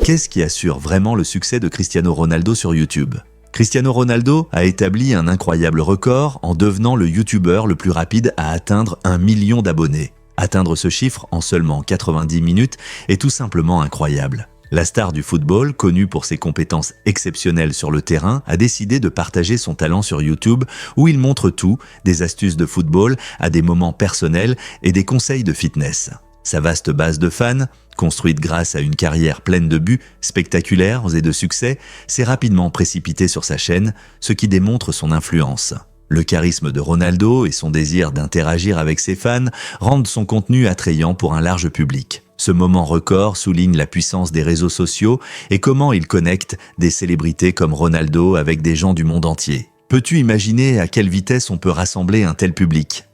Qu'est-ce qui assure vraiment le succès de Cristiano Ronaldo sur YouTube ? Cristiano Ronaldo a établi un incroyable record en devenant le YouTuber le plus rapide à atteindre 1 million d'abonnés. Atteindre ce chiffre en seulement 90 minutes est tout simplement incroyable. La star du football, connue pour ses compétences exceptionnelles sur le terrain, a décidé de partager son talent sur YouTube où il montre tout, des astuces de football à des moments personnels et des conseils de fitness. Sa vaste base de fans, construite grâce à une carrière pleine de buts, spectaculaires et de succès, s'est rapidement précipitée sur sa chaîne, ce qui démontre son influence. Le charisme de Ronaldo et son désir d'interagir avec ses fans rendent son contenu attrayant pour un large public. Ce moment record souligne la puissance des réseaux sociaux et comment ils connectent des célébrités comme Ronaldo avec des gens du monde entier. Peux-tu imaginer à quelle vitesse on peut rassembler un tel public ?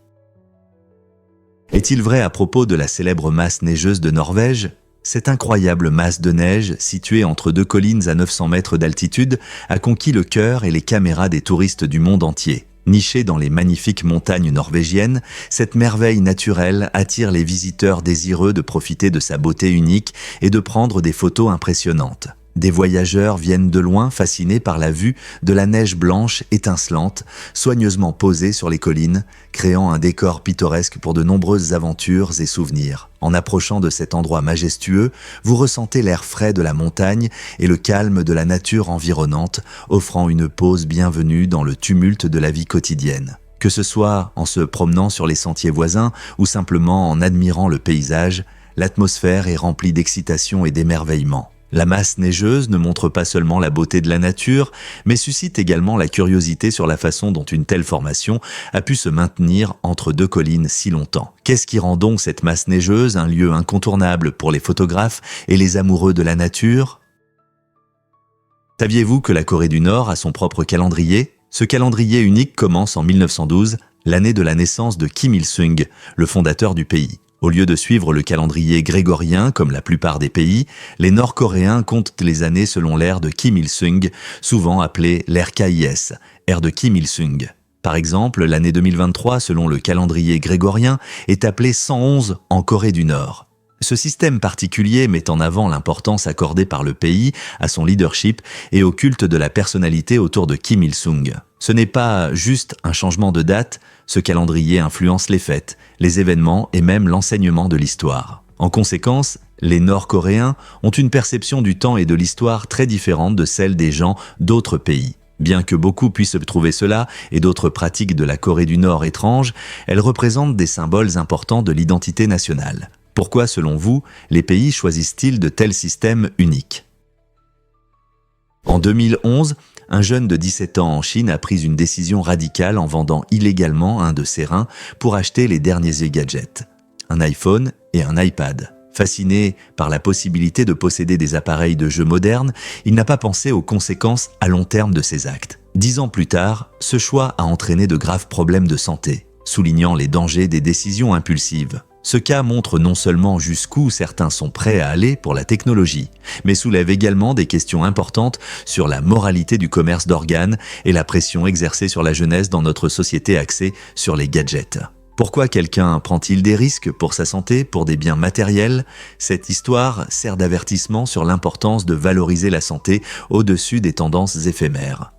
Est-il vrai à propos de la célèbre masse neigeuse de Norvège ? Cette incroyable masse de neige, située entre deux collines à 900 mètres d'altitude, a conquis le cœur et les caméras des touristes du monde entier. Nichée dans les magnifiques montagnes norvégiennes, cette merveille naturelle attire les visiteurs désireux de profiter de sa beauté unique et de prendre des photos impressionnantes. Des voyageurs viennent de loin fascinés par la vue de la neige blanche étincelante, soigneusement posée sur les collines, créant un décor pittoresque pour de nombreuses aventures et souvenirs. En approchant de cet endroit majestueux, vous ressentez l'air frais de la montagne et le calme de la nature environnante, offrant une pause bienvenue dans le tumulte de la vie quotidienne. Que ce soit en se promenant sur les sentiers voisins ou simplement en admirant le paysage, l'atmosphère est remplie d'excitation et d'émerveillement. La masse neigeuse ne montre pas seulement la beauté de la nature, mais suscite également la curiosité sur la façon dont une telle formation a pu se maintenir entre deux collines si longtemps. Qu'est-ce qui rend donc cette masse neigeuse un lieu incontournable pour les photographes et les amoureux de la nature ? Saviez-vous que la Corée du Nord a son propre calendrier ? Ce calendrier unique commence en 1912, l'année de la naissance de Kim Il-sung, le fondateur du pays. Au lieu de suivre le calendrier grégorien comme la plupart des pays, les Nord-Coréens comptent les années selon l'ère de Kim Il-sung, souvent appelée l'ère KIS, ère de Kim Il-sung. Par exemple, l'année 2023, selon le calendrier grégorien, est appelée 111 en Corée du Nord. Ce système particulier met en avant l'importance accordée par le pays à son leadership et au culte de la personnalité autour de Kim Il-sung. Ce n'est pas juste un changement de date, ce calendrier influence les fêtes, les événements et même l'enseignement de l'histoire. En conséquence, les Nord-Coréens ont une perception du temps et de l'histoire très différente de celle des gens d'autres pays. Bien que beaucoup puissent trouver cela et d'autres pratiques de la Corée du Nord étranges, elles représentent des symboles importants de l'identité nationale. Pourquoi, selon vous, les pays choisissent-ils de tels systèmes uniques ? En 2011, un jeune de 17 ans en Chine a pris une décision radicale en vendant illégalement un de ses reins pour acheter les derniers gadgets, un iPhone et un iPad. Fasciné par la possibilité de posséder des appareils de jeux modernes, il n'a pas pensé aux conséquences à long terme de ses actes. 10 ans plus tard, ce choix a entraîné de graves problèmes de santé, soulignant les dangers des décisions impulsives. Ce cas montre non seulement jusqu'où certains sont prêts à aller pour la technologie, mais soulève également des questions importantes sur la moralité du commerce d'organes et la pression exercée sur la jeunesse dans notre société axée sur les gadgets. Pourquoi quelqu'un prend-il des risques pour sa santé, pour des biens matériels? Cette histoire sert d'avertissement sur l'importance de valoriser la santé au-dessus des tendances éphémères.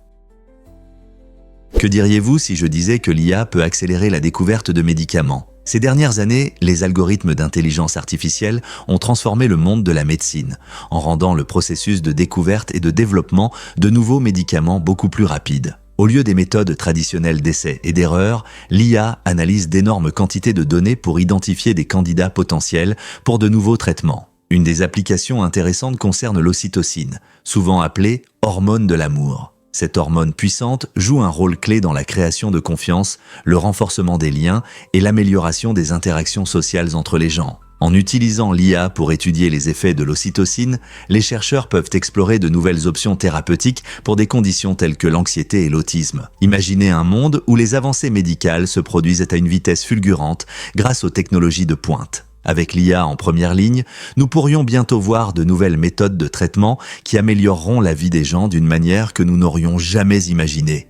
Que diriez-vous si je disais que l'IA peut accélérer la découverte de médicaments? Ces dernières années, les algorithmes d'intelligence artificielle ont transformé le monde de la médecine, en rendant le processus de découverte et de développement de nouveaux médicaments beaucoup plus rapide. Au lieu des méthodes traditionnelles d'essais et d'erreurs, l'IA analyse d'énormes quantités de données pour identifier des candidats potentiels pour de nouveaux traitements. Une des applications intéressantes concerne l'ocytocine, souvent appelée hormone de l'amour. Cette hormone puissante joue un rôle clé dans la création de confiance, le renforcement des liens et l'amélioration des interactions sociales entre les gens. En utilisant l'IA pour étudier les effets de l'ocytocine, les chercheurs peuvent explorer de nouvelles options thérapeutiques pour des conditions telles que l'anxiété et l'autisme. Imaginez un monde où les avancées médicales se produisent à une vitesse fulgurante grâce aux technologies de pointe. Avec l'IA en première ligne, nous pourrions bientôt voir de nouvelles méthodes de traitement qui amélioreront la vie des gens d'une manière que nous n'aurions jamais imaginée.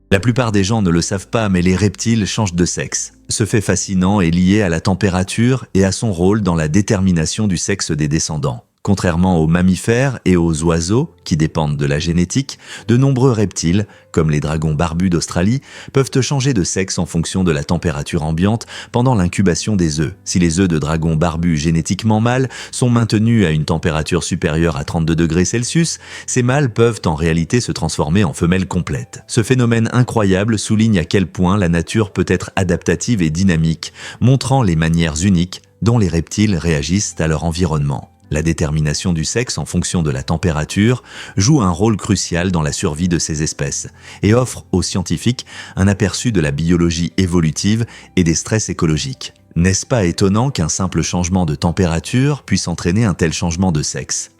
La plupart des gens ne le savent pas, mais les reptiles changent de sexe. Ce fait fascinant est lié à la température et à son rôle dans la détermination du sexe des descendants. Contrairement aux mammifères et aux oiseaux, qui dépendent de la génétique, de nombreux reptiles, comme les dragons barbus d'Australie, peuvent changer de sexe en fonction de la température ambiante pendant l'incubation des œufs. Si les œufs de dragons barbus génétiquement mâles sont maintenus à une température supérieure à 32 degrés Celsius, ces mâles peuvent en réalité se transformer en femelles complètes. Ce phénomène incroyable souligne à quel point la nature peut être adaptative et dynamique, montrant les manières uniques dont les reptiles réagissent à leur environnement. La détermination du sexe en fonction de la température joue un rôle crucial dans la survie de ces espèces et offre aux scientifiques un aperçu de la biologie évolutive et des stress écologiques. N'est-ce pas étonnant qu'un simple changement de température puisse entraîner un tel changement de sexe?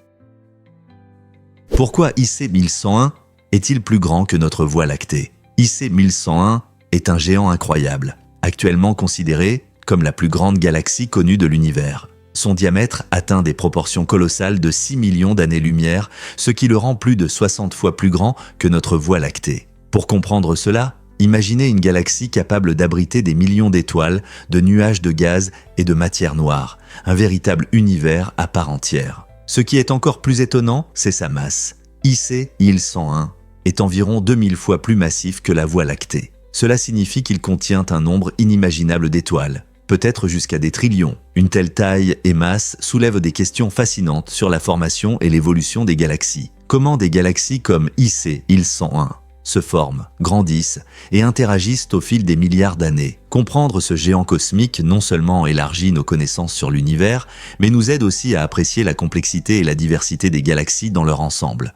Pourquoi IC 1101 est-il plus grand que notre Voie lactée? IC 1101 est un géant incroyable, actuellement considéré comme la plus grande galaxie connue de l'univers. Son diamètre atteint des proportions colossales de 6 millions d'années-lumière, ce qui le rend plus de 60 fois plus grand que notre Voie lactée. Pour comprendre cela, imaginez une galaxie capable d'abriter des millions d'étoiles, de nuages de gaz et de matière noire, un véritable univers à part entière. Ce qui est encore plus étonnant, c'est sa masse. IC 1101 est environ 2000 fois plus massif que la Voie lactée. Cela signifie qu'il contient un nombre inimaginable d'étoiles, peut-être jusqu'à des trillions. Une telle taille et masse soulève des questions fascinantes sur la formation et l'évolution des galaxies. Comment des galaxies comme IC 1101 se forment, grandissent et interagissent au fil des milliards d'années? Comprendre ce géant cosmique non seulement élargit nos connaissances sur l'univers, mais nous aide aussi à apprécier la complexité et la diversité des galaxies dans leur ensemble.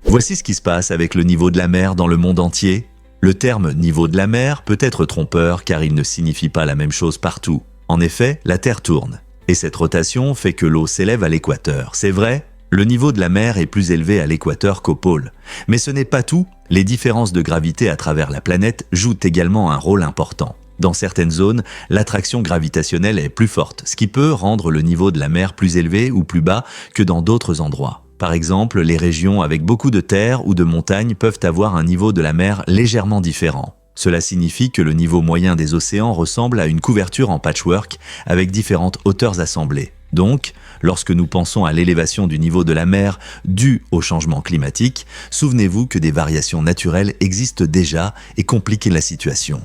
Voici ce qui se passe avec le niveau de la mer dans le monde entier. Le terme « niveau de la mer » peut être trompeur car il ne signifie pas la même chose partout. En effet, la Terre tourne, et cette rotation fait que l'eau s'élève à l'équateur. C'est vrai, le niveau de la mer est plus élevé à l'équateur qu'au pôle. Mais ce n'est pas tout, les différences de gravité à travers la planète jouent également un rôle important. Dans certaines zones, l'attraction gravitationnelle est plus forte, ce qui peut rendre le niveau de la mer plus élevé ou plus bas que dans d'autres endroits. Par exemple, les régions avec beaucoup de terre ou de montagnes peuvent avoir un niveau de la mer légèrement différent. Cela signifie que le niveau moyen des océans ressemble à une couverture en patchwork avec différentes hauteurs assemblées. Donc, lorsque nous pensons à l'élévation du niveau de la mer due au changement climatique, souvenez-vous que des variations naturelles existent déjà et compliquent la situation.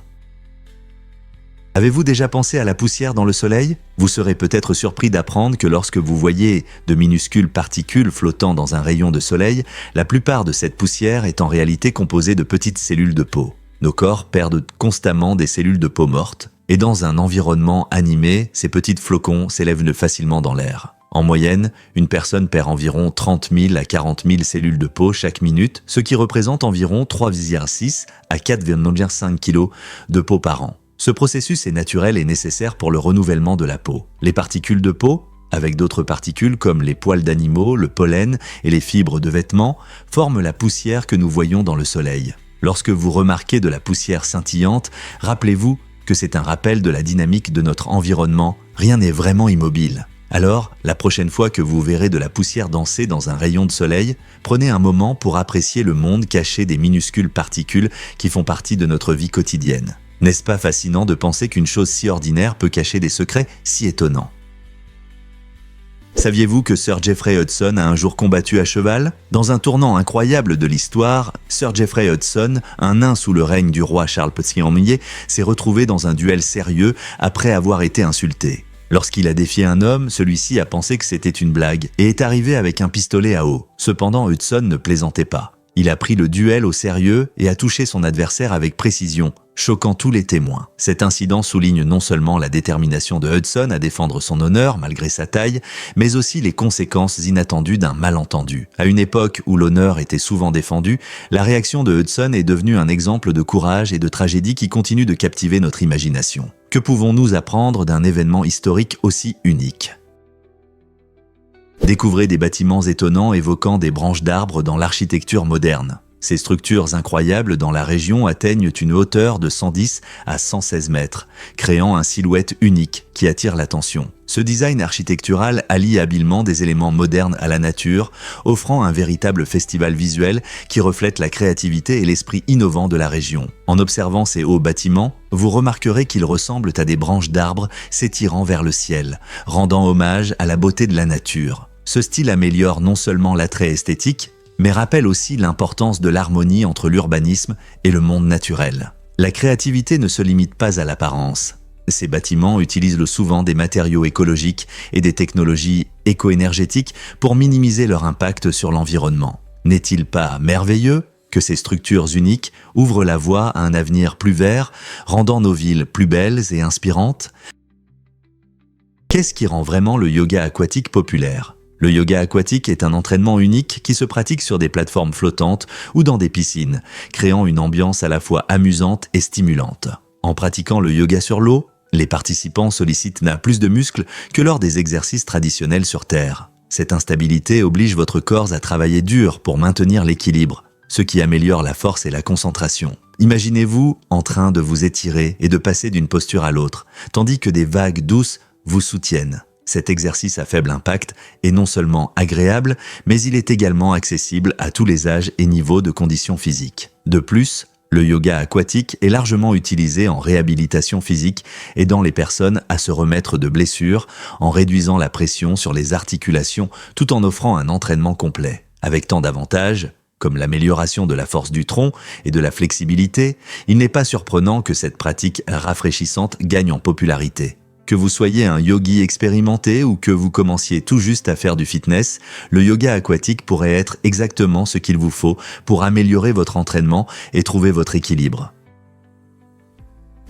Avez-vous déjà pensé à la poussière dans le soleil? Vous serez peut-être surpris d'apprendre que lorsque vous voyez de minuscules particules flottant dans un rayon de soleil, la plupart de cette poussière est en réalité composée de petites cellules de peau. Nos corps perdent constamment des cellules de peau mortes, et dans un environnement animé, ces petits flocons s'élèvent facilement dans l'air. En moyenne, une personne perd environ 30 000 à 40 000 cellules de peau chaque minute, ce qui représente environ 3,6 à 4,5 kg de peau par an. Ce processus est naturel et nécessaire pour le renouvellement de la peau. Les particules de peau, avec d'autres particules comme les poils d'animaux, le pollen et les fibres de vêtements, forment la poussière que nous voyons dans le soleil. Lorsque vous remarquez de la poussière scintillante, rappelez-vous que c'est un rappel de la dynamique de notre environnement. Rien n'est vraiment immobile. Alors, la prochaine fois que vous verrez de la poussière danser dans un rayon de soleil, prenez un moment pour apprécier le monde caché des minuscules particules qui font partie de notre vie quotidienne. N'est-ce pas fascinant de penser qu'une chose si ordinaire peut cacher des secrets si étonnants ? Saviez-vous que Sir Geoffrey Hudson a un jour combattu à cheval ? Dans un tournant incroyable de l'histoire, Sir Geoffrey Hudson, un nain sous le règne du roi Charles Ier, s'est retrouvé dans un duel sérieux après avoir été insulté. Lorsqu'il a défié un homme, celui-ci a pensé que c'était une blague et est arrivé avec un pistolet à eau. Cependant, Hudson ne plaisantait pas. Il a pris le duel au sérieux et a touché son adversaire avec précision, choquant tous les témoins. Cet incident souligne non seulement la détermination de Hudson à défendre son honneur malgré sa taille, mais aussi les conséquences inattendues d'un malentendu. À une époque où l'honneur était souvent défendu, la réaction de Hudson est devenue un exemple de courage et de tragédie qui continue de captiver notre imagination. Que pouvons-nous apprendre d'un événement historique aussi unique ? Découvrez des bâtiments étonnants évoquant des branches d'arbres dans l'architecture moderne. Ces structures incroyables dans la région atteignent une hauteur de 110 à 116 mètres, créant un silhouette unique qui attire l'attention. Ce design architectural allie habilement des éléments modernes à la nature, offrant un véritable festival visuel qui reflète la créativité et l'esprit innovant de la région. En observant ces hauts bâtiments, vous remarquerez qu'ils ressemblent à des branches d'arbres s'étirant vers le ciel, rendant hommage à la beauté de la nature. Ce style améliore non seulement l'attrait esthétique, mais rappelle aussi l'importance de l'harmonie entre l'urbanisme et le monde naturel. La créativité ne se limite pas à l'apparence. Ces bâtiments utilisent souvent des matériaux écologiques et des technologies éco-énergétiques pour minimiser leur impact sur l'environnement. N'est-il pas merveilleux que ces structures uniques ouvrent la voie à un avenir plus vert, rendant nos villes plus belles et inspirantes ? Qu'est-ce qui rend vraiment le yoga aquatique populaire ? Le yoga aquatique est un entraînement unique qui se pratique sur des plateformes flottantes ou dans des piscines, créant une ambiance à la fois amusante et stimulante. En pratiquant le yoga sur l'eau, les participants sollicitent plus de muscles que lors des exercices traditionnels sur Terre. Cette instabilité oblige votre corps à travailler dur pour maintenir l'équilibre, ce qui améliore la force et la concentration. Imaginez-vous en train de vous étirer et de passer d'une posture à l'autre, tandis que des vagues douces vous soutiennent. Cet exercice à faible impact est non seulement agréable, mais il est également accessible à tous les âges et niveaux de conditions physiques. De plus, le yoga aquatique est largement utilisé en réhabilitation physique, aidant les personnes à se remettre de blessures en réduisant la pression sur les articulations tout en offrant un entraînement complet. Avec tant d'avantages, comme l'amélioration de la force du tronc et de la flexibilité, il n'est pas surprenant que cette pratique rafraîchissante gagne en popularité. Que vous soyez un yogi expérimenté ou que vous commenciez tout juste à faire du fitness, le yoga aquatique pourrait être exactement ce qu'il vous faut pour améliorer votre entraînement et trouver votre équilibre.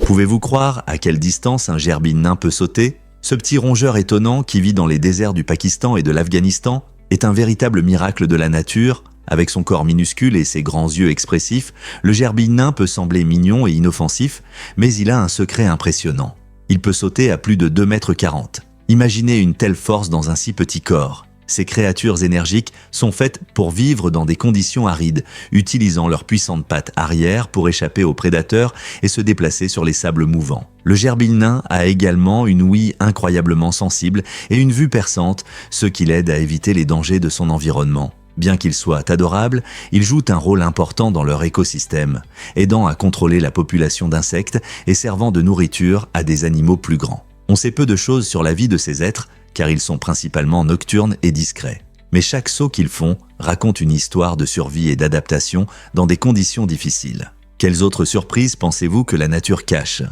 Pouvez-vous croire à quelle distance un gerbille nain peut sauter ? Ce petit rongeur étonnant qui vit dans les déserts du Pakistan et de l'Afghanistan est un véritable miracle de la nature. Avec son corps minuscule et ses grands yeux expressifs, le gerbille nain peut sembler mignon et inoffensif, mais il a un secret impressionnant. Il peut sauter à plus de 2,40 m. Imaginez une telle force dans un si petit corps. Ces créatures énergiques sont faites pour vivre dans des conditions arides, utilisant leurs puissantes pattes arrière pour échapper aux prédateurs et se déplacer sur les sables mouvants. Le gerbille nain a également une ouïe incroyablement sensible et une vue perçante, ce qui l'aide à éviter les dangers de son environnement. Bien qu'ils soient adorables, ils jouent un rôle important dans leur écosystème, aidant à contrôler la population d'insectes et servant de nourriture à des animaux plus grands. On sait peu de choses sur la vie de ces êtres, car ils sont principalement nocturnes et discrets. Mais chaque saut qu'ils font raconte une histoire de survie et d'adaptation dans des conditions difficiles. Quelles autres surprises pensez-vous que la nature cache ?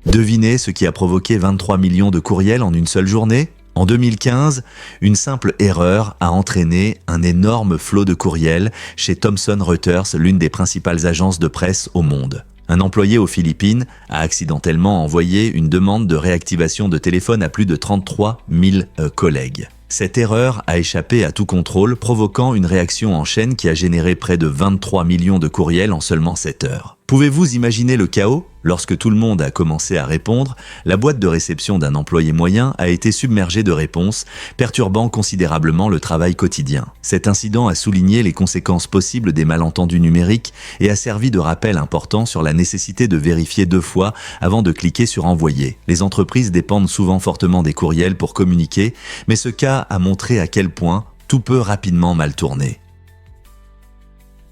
Devinez ce qui a provoqué 23 millions de courriels en une seule journée ? En 2015, une simple erreur a entraîné un énorme flot de courriels chez Thomson Reuters, l'une des principales agences de presse au monde. Un employé aux Philippines a accidentellement envoyé une demande de réactivation de téléphone à plus de 33 000 collègues. Cette erreur a échappé à tout contrôle, provoquant une réaction en chaîne qui a généré près de 23 millions de courriels en seulement 7 heures. Pouvez-vous imaginer le chaos? Lorsque tout le monde a commencé à répondre, la boîte de réception d'un employé moyen a été submergée de réponses, perturbant considérablement le travail quotidien. Cet incident a souligné les conséquences possibles des malentendus numériques et a servi de rappel important sur la nécessité de vérifier 2 fois avant de cliquer sur envoyer. Les entreprises dépendent souvent fortement des courriels pour communiquer, mais ce cas a montré à quel point tout peut rapidement mal tourner.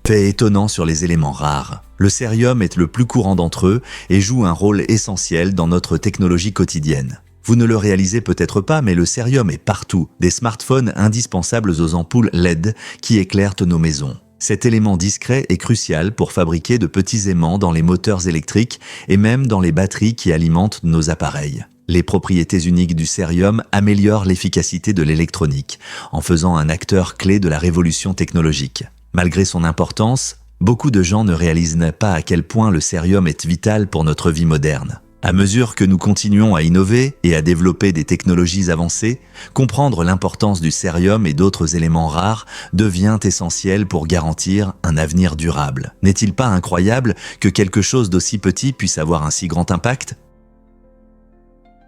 Fait étonnant sur les éléments rares. Le cérium est le plus courant d'entre eux et joue un rôle essentiel dans notre technologie quotidienne. Vous ne le réalisez peut-être pas, mais le cérium est partout. Des smartphones indispensables aux ampoules LED qui éclairent nos maisons. Cet élément discret est crucial pour fabriquer de petits aimants dans les moteurs électriques et même dans les batteries qui alimentent nos appareils. Les propriétés uniques du cérium améliorent l'efficacité de l'électronique, en faisant un acteur clé de la révolution technologique. Malgré son importance, beaucoup de gens ne réalisent pas à quel point le cérium est vital pour notre vie moderne. À mesure que nous continuons à innover et à développer des technologies avancées, comprendre l'importance du cérium et d'autres éléments rares devient essentiel pour garantir un avenir durable. N'est-il pas incroyable que quelque chose d'aussi petit puisse avoir un si grand impact ?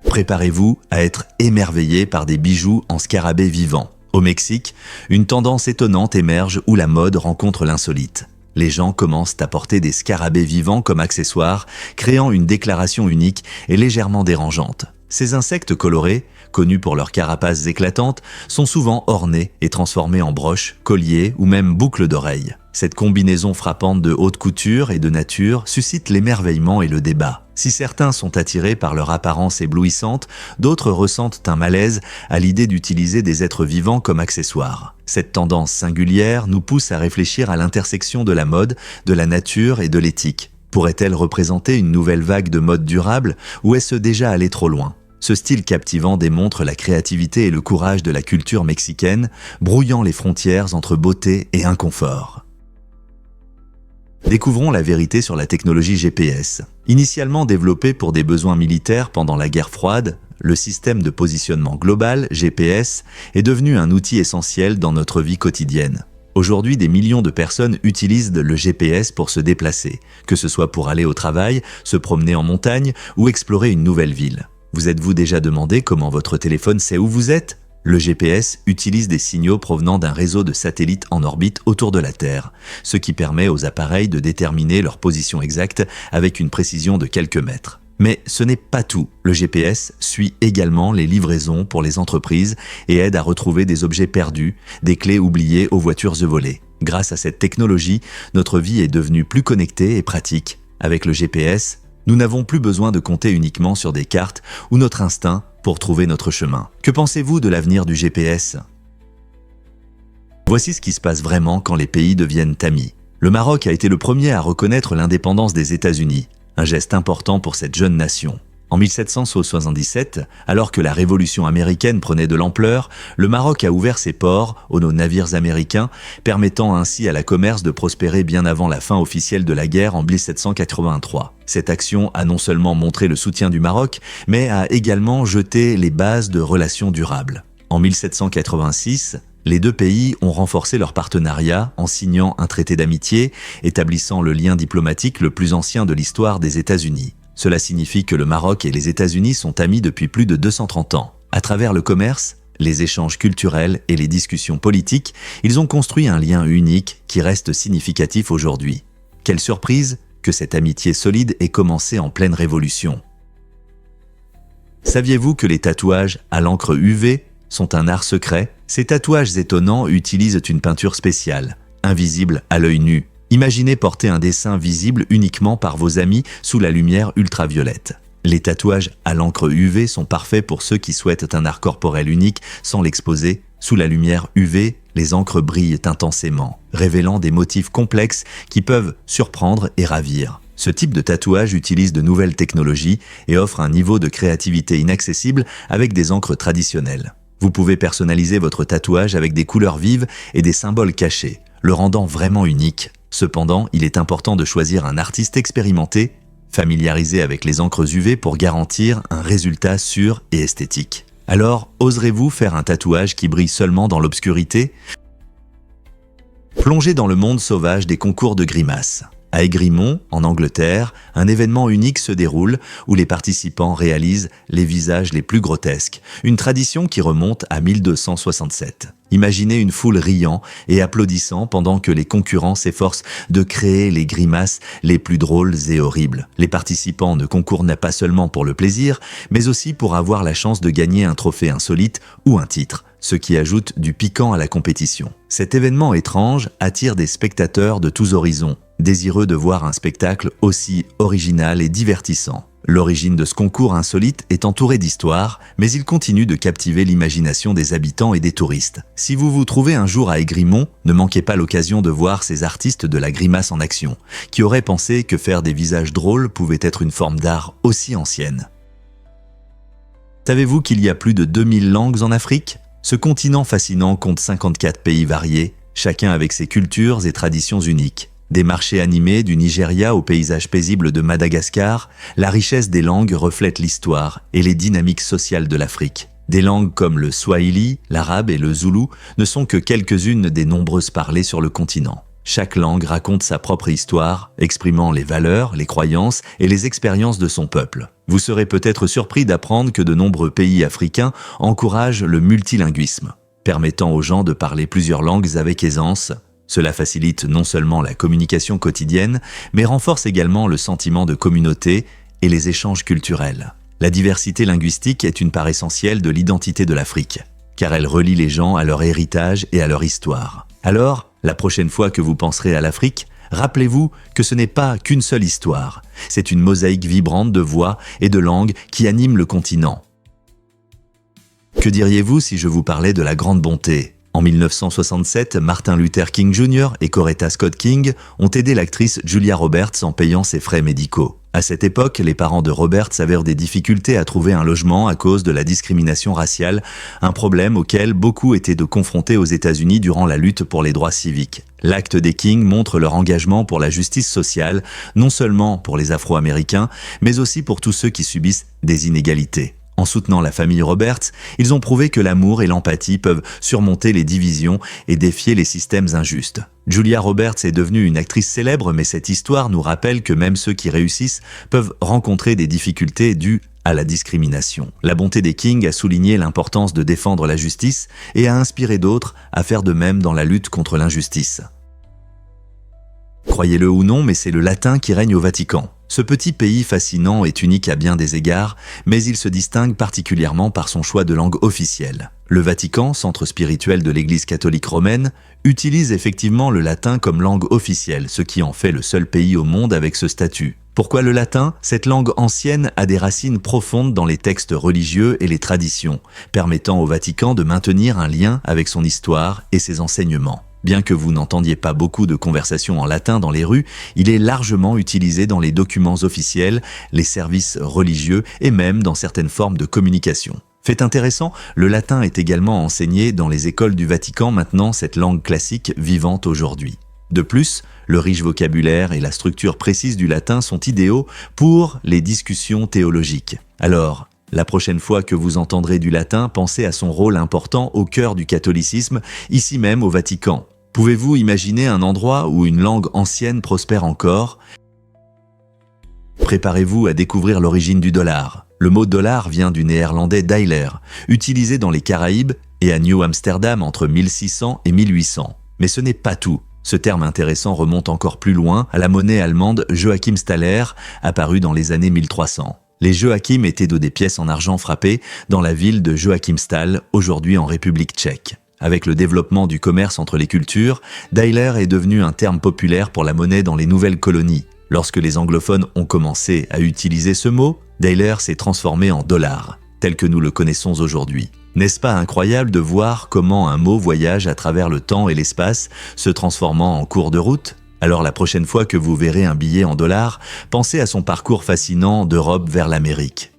Préparez-vous à être émerveillé par des bijoux en scarabée vivant. Au Mexique, une tendance étonnante émerge où la mode rencontre l'insolite. Les gens commencent à porter des scarabées vivants comme accessoires, créant une déclaration unique et légèrement dérangeante. Ces insectes colorés, connus pour leurs carapaces éclatantes, sont souvent ornés et transformés en broches, colliers ou même boucles d'oreilles. Cette combinaison frappante de haute couture et de nature suscite l'émerveillement et le débat. Si certains sont attirés par leur apparence éblouissante, d'autres ressentent un malaise à l'idée d'utiliser des êtres vivants comme accessoires. Cette tendance singulière nous pousse à réfléchir à l'intersection de la mode, de la nature et de l'éthique. Pourrait-elle représenter une nouvelle vague de mode durable ou est-ce déjà allé trop loin ? Ce style captivant démontre la créativité et le courage de la culture mexicaine, brouillant les frontières entre beauté et inconfort. Découvrons la vérité sur la technologie GPS. Initialement développé pour des besoins militaires pendant la guerre froide, le système de positionnement global, GPS, est devenu un outil essentiel dans notre vie quotidienne. Aujourd'hui, des millions de personnes utilisent le GPS pour se déplacer, que ce soit pour aller au travail, se promener en montagne ou explorer une nouvelle ville. Vous êtes-vous déjà demandé comment votre téléphone sait où vous êtes ? Le GPS utilise des signaux provenant d'un réseau de satellites en orbite autour de la Terre, ce qui permet aux appareils de déterminer leur position exacte avec une précision de quelques mètres. Mais ce n'est pas tout. Le GPS suit également les livraisons pour les entreprises et aide à retrouver des objets perdus, des clés oubliées aux voitures volées. Grâce à cette technologie, notre vie est devenue plus connectée et pratique. Avec le GPS, nous n'avons plus besoin de compter uniquement sur des cartes ou notre instinct pour trouver notre chemin. Que pensez-vous de l'avenir du GPS ? Voici ce qui se passe vraiment quand les pays deviennent amis. Le Maroc a été le premier à reconnaître l'indépendance des États-Unis, un geste important pour cette jeune nation. En 1777, alors que la Révolution américaine prenait de l'ampleur, le Maroc a ouvert ses ports aux navires américains, permettant ainsi à la commerce de prospérer bien avant la fin officielle de la guerre en 1783. Cette action a non seulement montré le soutien du Maroc, mais a également jeté les bases de relations durables. En 1786, les deux pays ont renforcé leur partenariat en signant un traité d'amitié, établissant le lien diplomatique le plus ancien de l'histoire des États-Unis. Cela signifie que le Maroc et les États-Unis sont amis depuis plus de 230 ans. À travers le commerce, les échanges culturels et les discussions politiques, ils ont construit un lien unique qui reste significatif aujourd'hui. Quelle surprise que cette amitié solide ait commencé en pleine révolution. Saviez-vous que les tatouages à l'encre UV sont un art secret ? Ces tatouages étonnants utilisent une peinture spéciale, invisible à l'œil nu. Imaginez porter un dessin visible uniquement par vos amis sous la lumière ultraviolette. Les tatouages à l'encre UV sont parfaits pour ceux qui souhaitent un art corporel unique sans l'exposer. Sous la lumière UV, les encres brillent intensément, révélant des motifs complexes qui peuvent surprendre et ravir. Ce type de tatouage utilise de nouvelles technologies et offre un niveau de créativité inaccessible avec des encres traditionnelles. Vous pouvez personnaliser votre tatouage avec des couleurs vives et des symboles cachés, le rendant vraiment unique. Cependant, il est important de choisir un artiste expérimenté, familiarisé avec les encres UV pour garantir un résultat sûr et esthétique. Alors, oserez-vous faire un tatouage qui brille seulement dans l'obscurité ? Plongez dans le monde sauvage des concours de grimaces. À Aigrimont, en Angleterre, un événement unique se déroule où les participants réalisent les visages les plus grotesques, une tradition qui remonte à 1267. Imaginez une foule riant et applaudissant pendant que les concurrents s'efforcent de créer les grimaces les plus drôles et horribles. Les participants ne concourent pas seulement pour le plaisir, mais aussi pour avoir la chance de gagner un trophée insolite ou un titre, ce qui ajoute du piquant à la compétition. Cet événement étrange attire des spectateurs de tous horizons, désireux de voir un spectacle aussi original et divertissant. L'origine de ce concours insolite est entourée d'histoires, mais il continue de captiver l'imagination des habitants et des touristes. Si vous vous trouvez un jour à Aigrimont, ne manquez pas l'occasion de voir ces artistes de la grimace en action, qui auraient pensé que faire des visages drôles pouvait être une forme d'art aussi ancienne. Savez-vous qu'il y a plus de 2000 langues en Afrique ? Ce continent fascinant compte 54 pays variés, chacun avec ses cultures et traditions uniques. Des marchés animés du Nigeria au paysage paisible de Madagascar, la richesse des langues reflète l'histoire et les dynamiques sociales de l'Afrique. Des langues comme le swahili, l'arabe et le zoulou ne sont que quelques-unes des nombreuses parlées sur le continent. Chaque langue raconte sa propre histoire, exprimant les valeurs, les croyances et les expériences de son peuple. Vous serez peut-être surpris d'apprendre que de nombreux pays africains encouragent le multilinguisme, permettant aux gens de parler plusieurs langues avec aisance. Cela facilite non seulement la communication quotidienne, mais renforce également le sentiment de communauté et les échanges culturels. La diversité linguistique est une part essentielle de l'identité de l'Afrique, car elle relie les gens à leur héritage et à leur histoire. Alors, la prochaine fois que vous penserez à l'Afrique, rappelez-vous que ce n'est pas qu'une seule histoire, c'est une mosaïque vibrante de voix et de langues qui anime le continent. Que diriez-vous si je vous parlais de la grande bonté ? En 1967, Martin Luther King Jr. et Coretta Scott King ont aidé l'actrice Julia Roberts en payant ses frais médicaux. À cette époque, les parents de Roberts avaient des difficultés à trouver un logement à cause de la discrimination raciale, un problème auquel beaucoup étaient confrontés aux États-Unis durant la lutte pour les droits civiques. L'acte des King montre leur engagement pour la justice sociale, non seulement pour les Afro-Américains, mais aussi pour tous ceux qui subissent des inégalités. En soutenant la famille Roberts, ils ont prouvé que l'amour et l'empathie peuvent surmonter les divisions et défier les systèmes injustes. Julia Roberts est devenue une actrice célèbre, mais cette histoire nous rappelle que même ceux qui réussissent peuvent rencontrer des difficultés dues à la discrimination. La bonté des King a souligné l'importance de défendre la justice et a inspiré d'autres à faire de même dans la lutte contre l'injustice. Croyez-le ou non, mais c'est le latin qui règne au Vatican. Ce petit pays fascinant est unique à bien des égards, mais il se distingue particulièrement par son choix de langue officielle. Le Vatican, centre spirituel de l'Église catholique romaine, utilise effectivement le latin comme langue officielle, ce qui en fait le seul pays au monde avec ce statut. Pourquoi le latin ? Cette langue ancienne a des racines profondes dans les textes religieux et les traditions, permettant au Vatican de maintenir un lien avec son histoire et ses enseignements. Bien que vous n'entendiez pas beaucoup de conversations en latin dans les rues, il est largement utilisé dans les documents officiels, les services religieux et même dans certaines formes de communication. Fait intéressant, le latin est également enseigné dans les écoles du Vatican, maintenant cette langue classique vivante aujourd'hui. De plus, le riche vocabulaire et la structure précise du latin sont idéaux pour les discussions théologiques. Alors, la prochaine fois que vous entendrez du latin, pensez à son rôle important au cœur du catholicisme, ici même au Vatican. Pouvez-vous imaginer un endroit où une langue ancienne prospère encore ? Préparez-vous à découvrir l'origine du dollar. Le mot dollar vient du néerlandais dailer, utilisé dans les Caraïbes et à New Amsterdam entre 1600 et 1800. Mais ce n'est pas tout. Ce terme intéressant remonte encore plus loin à la monnaie allemande Joachimsthaler, apparue dans les années 1300. Les Joachim étaient des pièces en argent frappées dans la ville de Joachimsthal, aujourd'hui en République tchèque. Avec le développement du commerce entre les cultures, dailer est devenu un terme populaire pour la monnaie dans les nouvelles colonies. Lorsque les anglophones ont commencé à utiliser ce mot, dailer s'est transformé en dollar, tel que nous le connaissons aujourd'hui. N'est-ce pas incroyable de voir comment un mot voyage à travers le temps et l'espace, se transformant en cours de route ? Alors la prochaine fois que vous verrez un billet en dollars, pensez à son parcours fascinant d'Europe vers l'Amérique.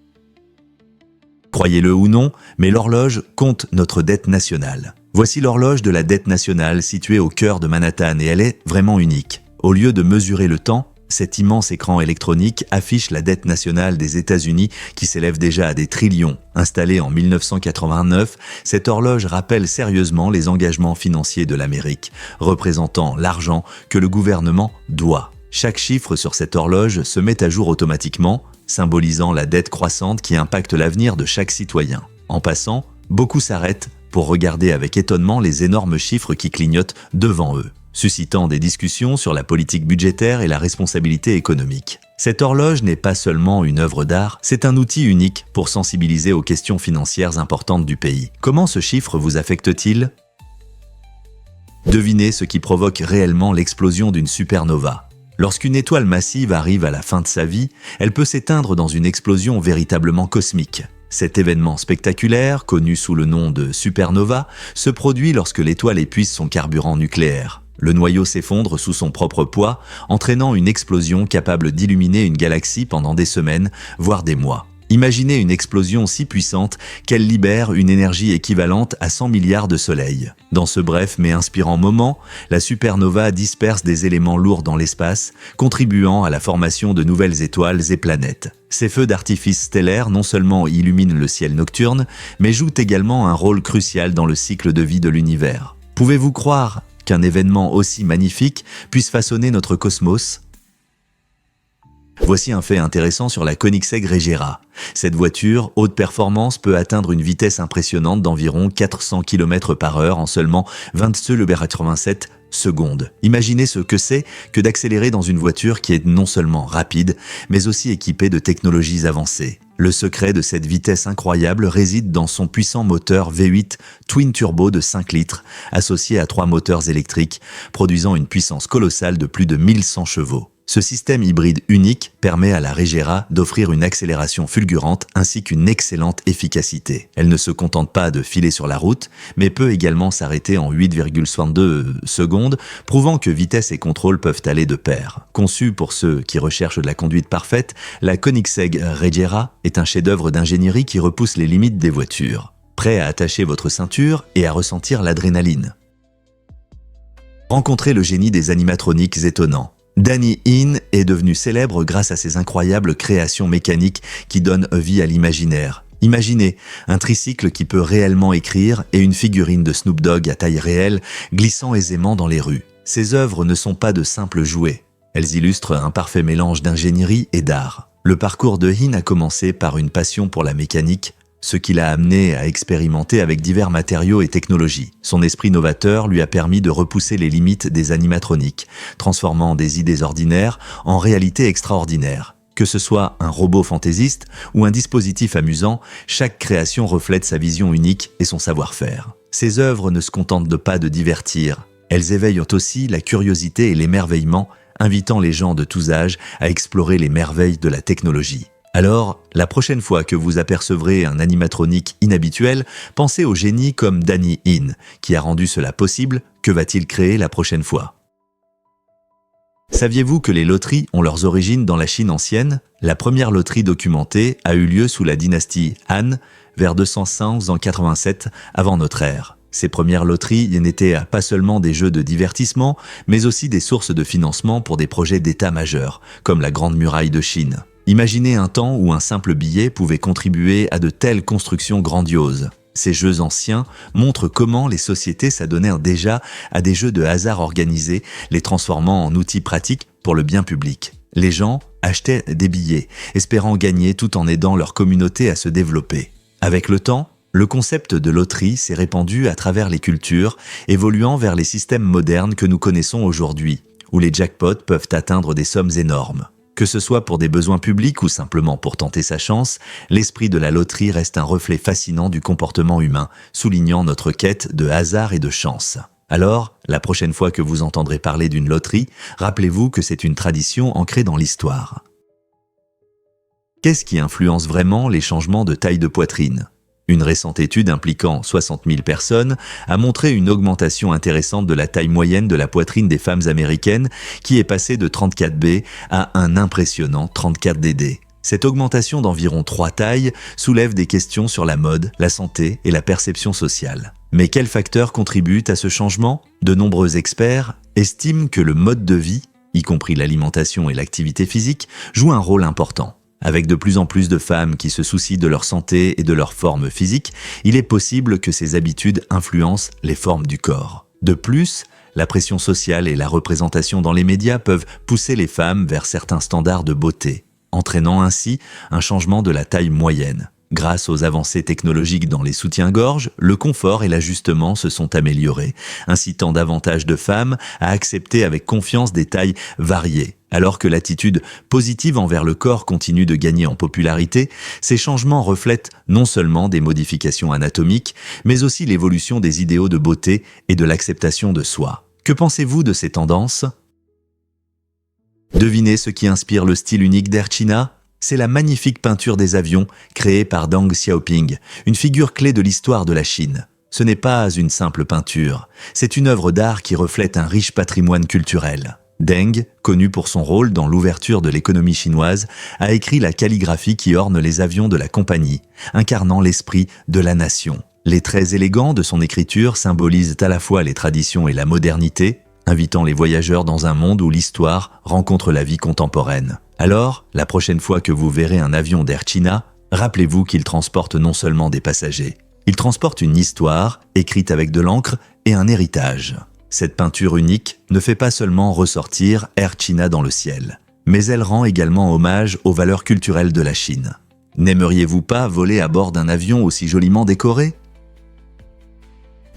Croyez-le ou non, mais l'horloge compte notre dette nationale. Voici l'horloge de la dette nationale située au cœur de Manhattan et elle est vraiment unique. Au lieu de mesurer le temps, cet immense écran électronique affiche la dette nationale des États-Unis qui s'élève déjà à des trillions. Installée en 1989, cette horloge rappelle sérieusement les engagements financiers de l'Amérique, représentant l'argent que le gouvernement doit. Chaque chiffre sur cette horloge se met à jour automatiquement, symbolisant la dette croissante qui impacte l'avenir de chaque citoyen. En passant, beaucoup s'arrêtent pour regarder avec étonnement les énormes chiffres qui clignotent devant eux, suscitant des discussions sur la politique budgétaire et la responsabilité économique. Cette horloge n'est pas seulement une œuvre d'art, c'est un outil unique pour sensibiliser aux questions financières importantes du pays. Comment ce chiffre vous affecte-t-il ? Devinez ce qui provoque réellement l'explosion d'une supernova. Lorsqu'une étoile massive arrive à la fin de sa vie, elle peut s'éteindre dans une explosion véritablement cosmique. Cet événement spectaculaire, connu sous le nom de supernova, se produit lorsque l'étoile épuise son carburant nucléaire. Le noyau s'effondre sous son propre poids, entraînant une explosion capable d'illuminer une galaxie pendant des semaines, voire des mois. Imaginez une explosion si puissante qu'elle libère une énergie équivalente à 100 milliards de soleils. Dans ce bref mais inspirant moment, la supernova disperse des éléments lourds dans l'espace, contribuant à la formation de nouvelles étoiles et planètes. Ces feux d'artifice stellaires non seulement illuminent le ciel nocturne, mais jouent également un rôle crucial dans le cycle de vie de l'univers. Pouvez-vous croire qu'un événement aussi magnifique puisse façonner notre cosmos ? Voici un fait intéressant sur la Koenigsegg Regera. Cette voiture, haute performance, peut atteindre une vitesse impressionnante d'environ 400 km/h en seulement 27 secondes. Imaginez ce que c'est que d'accélérer dans une voiture qui est non seulement rapide, mais aussi équipée de technologies avancées. Le secret de cette vitesse incroyable réside dans son puissant moteur V8 twin turbo de 5 litres, associé à 3 moteurs électriques, produisant une puissance colossale de plus de 1100 chevaux. Ce système hybride unique permet à la Regera d'offrir une accélération fulgurante ainsi qu'une excellente efficacité. Elle ne se contente pas de filer sur la route, mais peut également s'arrêter en 8,62 secondes, prouvant que vitesse et contrôle peuvent aller de pair. Conçue pour ceux qui recherchent de la conduite parfaite, la Koenigsegg Regera est un chef-d'œuvre d'ingénierie qui repousse les limites des voitures. Prêt à attacher votre ceinture et à ressentir l'adrénaline. Rencontrez le génie des animatroniques étonnants. Danny Inn est devenu célèbre grâce à ses incroyables créations mécaniques qui donnent vie à l'imaginaire. Imaginez un tricycle qui peut réellement écrire et une figurine de Snoop Dogg à taille réelle glissant aisément dans les rues. Ces œuvres ne sont pas de simples jouets. Elles illustrent un parfait mélange d'ingénierie et d'art. Le parcours de Inn a commencé par une passion pour la mécanique, ce qui l'a amené à expérimenter avec divers matériaux et technologies. Son esprit novateur lui a permis de repousser les limites des animatroniques, transformant des idées ordinaires en réalités extraordinaires. Que ce soit un robot fantaisiste ou un dispositif amusant, chaque création reflète sa vision unique et son savoir-faire. Ses œuvres ne se contentent pas de divertir, elles éveillent aussi la curiosité et l'émerveillement, invitant les gens de tous âges à explorer les merveilles de la technologie. Alors, la prochaine fois que vous apercevrez un animatronique inhabituel, pensez au génie comme Danny Inn, qui a rendu cela possible. Que va-t-il créer la prochaine fois ? Saviez-vous que les loteries ont leurs origines dans la Chine ancienne ? La première loterie documentée a eu lieu sous la dynastie Han, vers 287 avant notre ère. Ces premières loteries n'étaient pas seulement des jeux de divertissement, mais aussi des sources de financement pour des projets d'État majeurs, comme la Grande Muraille de Chine. Imaginez un temps où un simple billet pouvait contribuer à de telles constructions grandioses. Ces jeux anciens montrent comment les sociétés s'adonnèrent déjà à des jeux de hasard organisés, les transformant en outils pratiques pour le bien public. Les gens achetaient des billets, espérant gagner tout en aidant leur communauté à se développer. Avec le temps, le concept de loterie s'est répandu à travers les cultures, évoluant vers les systèmes modernes que nous connaissons aujourd'hui, où les jackpots peuvent atteindre des sommes énormes. Que ce soit pour des besoins publics ou simplement pour tenter sa chance, l'esprit de la loterie reste un reflet fascinant du comportement humain, soulignant notre quête de hasard et de chance. Alors, la prochaine fois que vous entendrez parler d'une loterie, rappelez-vous que c'est une tradition ancrée dans l'histoire. Qu'est-ce qui influence vraiment les changements de taille de poitrine ? Une récente étude impliquant 60 000 personnes a montré une augmentation intéressante de la taille moyenne de la poitrine des femmes américaines qui est passée de 34B à un impressionnant 34DD. Cette augmentation d'environ 3 tailles soulève des questions sur la mode, la santé et la perception sociale. Mais quels facteurs contribuent à ce changement ? De nombreux experts estiment que le mode de vie, y compris l'alimentation et l'activité physique, jouent un rôle important. Avec de plus en plus de femmes qui se soucient de leur santé et de leur forme physique, il est possible que ces habitudes influencent les formes du corps. De plus, la pression sociale et la représentation dans les médias peuvent pousser les femmes vers certains standards de beauté, entraînant ainsi un changement de la taille moyenne. Grâce aux avancées technologiques dans les soutiens-gorge, le confort et l'ajustement se sont améliorés, incitant davantage de femmes à accepter avec confiance des tailles variées. Alors que l'attitude positive envers le corps continue de gagner en popularité, ces changements reflètent non seulement des modifications anatomiques, mais aussi l'évolution des idéaux de beauté et de l'acceptation de soi. Que pensez-vous de ces tendances ? Devinez ce qui inspire le style unique d'Air China ? C'est la magnifique peinture des avions créée par Deng Xiaoping, une figure clé de l'histoire de la Chine. Ce n'est pas une simple peinture, c'est une œuvre d'art qui reflète un riche patrimoine culturel. Deng, connu pour son rôle dans l'ouverture de l'économie chinoise, a écrit la calligraphie qui orne les avions de la compagnie, incarnant l'esprit de la nation. Les traits élégants de son écriture symbolisent à la fois les traditions et la modernité, invitant les voyageurs dans un monde où l'histoire rencontre la vie contemporaine. Alors, la prochaine fois que vous verrez un avion d'Air China, rappelez-vous qu'il transporte non seulement des passagers, il transporte une histoire écrite avec de l'encre et un héritage. Cette peinture unique ne fait pas seulement ressortir Air China dans le ciel, mais elle rend également hommage aux valeurs culturelles de la Chine. N'aimeriez-vous pas voler à bord d'un avion aussi joliment décoré ?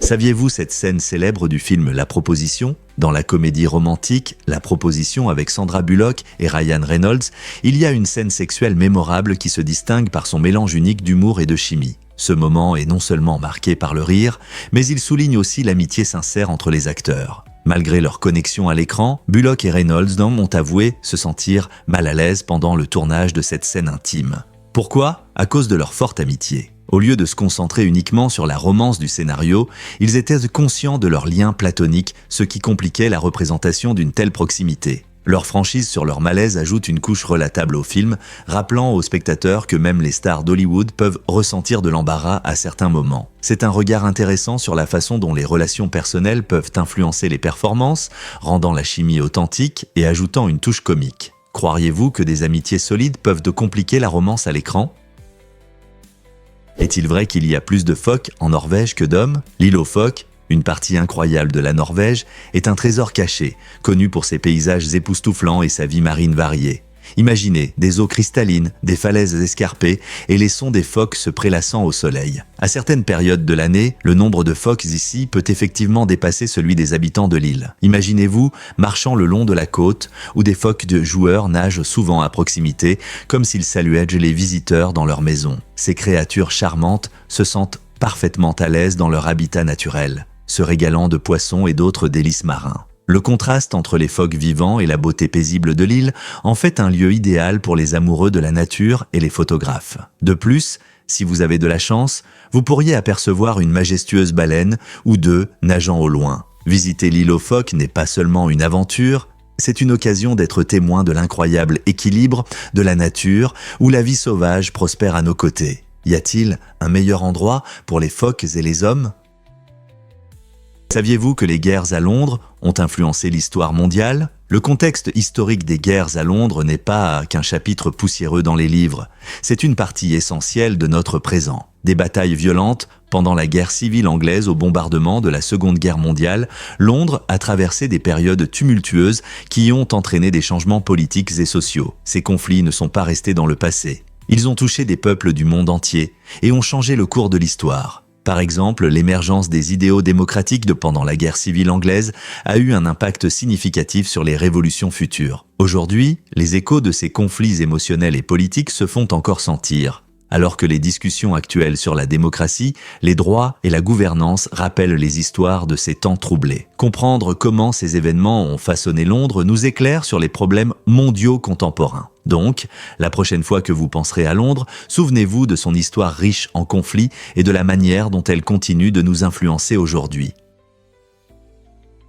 Saviez-vous cette scène célèbre du film La Proposition ? Dans la comédie romantique La Proposition avec Sandra Bullock et Ryan Reynolds, il y a une scène sexuelle mémorable qui se distingue par son mélange unique d'humour et de chimie. Ce moment est non seulement marqué par le rire, mais il souligne aussi l'amitié sincère entre les acteurs. Malgré leur connexion à l'écran, Bullock et Reynolds ont avoué se sentir mal à l'aise pendant le tournage de cette scène intime. Pourquoi ? À cause de leur forte amitié. Au lieu de se concentrer uniquement sur la romance du scénario, ils étaient conscients de leur lien platonique, ce qui compliquait la représentation d'une telle proximité. Leur franchise sur leur malaise ajoute une couche relatable au film, rappelant aux spectateurs que même les stars d'Hollywood peuvent ressentir de l'embarras à certains moments. C'est un regard intéressant sur la façon dont les relations personnelles peuvent influencer les performances, rendant la chimie authentique et ajoutant une touche comique. Croiriez-vous que des amitiés solides peuvent compliquer la romance à l'écran ? Est-il vrai qu'il y a plus de phoques en Norvège que d'hommes ? L'île aux phoques, une partie incroyable de la Norvège, est un trésor caché, connu pour ses paysages époustouflants et sa vie marine variée. Imaginez des eaux cristallines, des falaises escarpées et les sons des phoques se prélassant au soleil. À certaines périodes de l'année, le nombre de phoques ici peut effectivement dépasser celui des habitants de l'île. Imaginez-vous marchant le long de la côte où des phoques de joueurs nagent souvent à proximité, comme s'ils saluaient les visiteurs dans leur maison. Ces créatures charmantes se sentent parfaitement à l'aise dans leur habitat naturel, se régalant de poissons et d'autres délices marins. Le contraste entre les phoques vivants et la beauté paisible de l'île en fait un lieu idéal pour les amoureux de la nature et les photographes. De plus, si vous avez de la chance, vous pourriez apercevoir une majestueuse baleine ou deux nageant au loin. Visiter l'île aux phoques n'est pas seulement une aventure, c'est une occasion d'être témoin de l'incroyable équilibre de la nature où la vie sauvage prospère à nos côtés. Y a-t-il un meilleur endroit pour les phoques et les hommes ? Saviez-vous que les guerres à Londres ont influencé l'histoire mondiale ? Le contexte historique des guerres à Londres n'est pas qu'un chapitre poussiéreux dans les livres, c'est une partie essentielle de notre présent. Des batailles violentes pendant la guerre civile anglaise au bombardement de la Seconde Guerre mondiale, Londres a traversé des périodes tumultueuses qui y ont entraîné des changements politiques et sociaux. Ces conflits ne sont pas restés dans le passé. Ils ont touché des peuples du monde entier et ont changé le cours de l'histoire. Par exemple, l'émergence des idéaux démocratiques pendant la guerre civile anglaise a eu un impact significatif sur les révolutions futures. Aujourd'hui, les échos de ces conflits émotionnels et politiques se font encore sentir. Alors que les discussions actuelles sur la démocratie, les droits et la gouvernance rappellent les histoires de ces temps troublés. Comprendre comment ces événements ont façonné Londres nous éclaire sur les problèmes mondiaux contemporains. Donc, la prochaine fois que vous penserez à Londres, souvenez-vous de son histoire riche en conflits et de la manière dont elle continue de nous influencer aujourd'hui.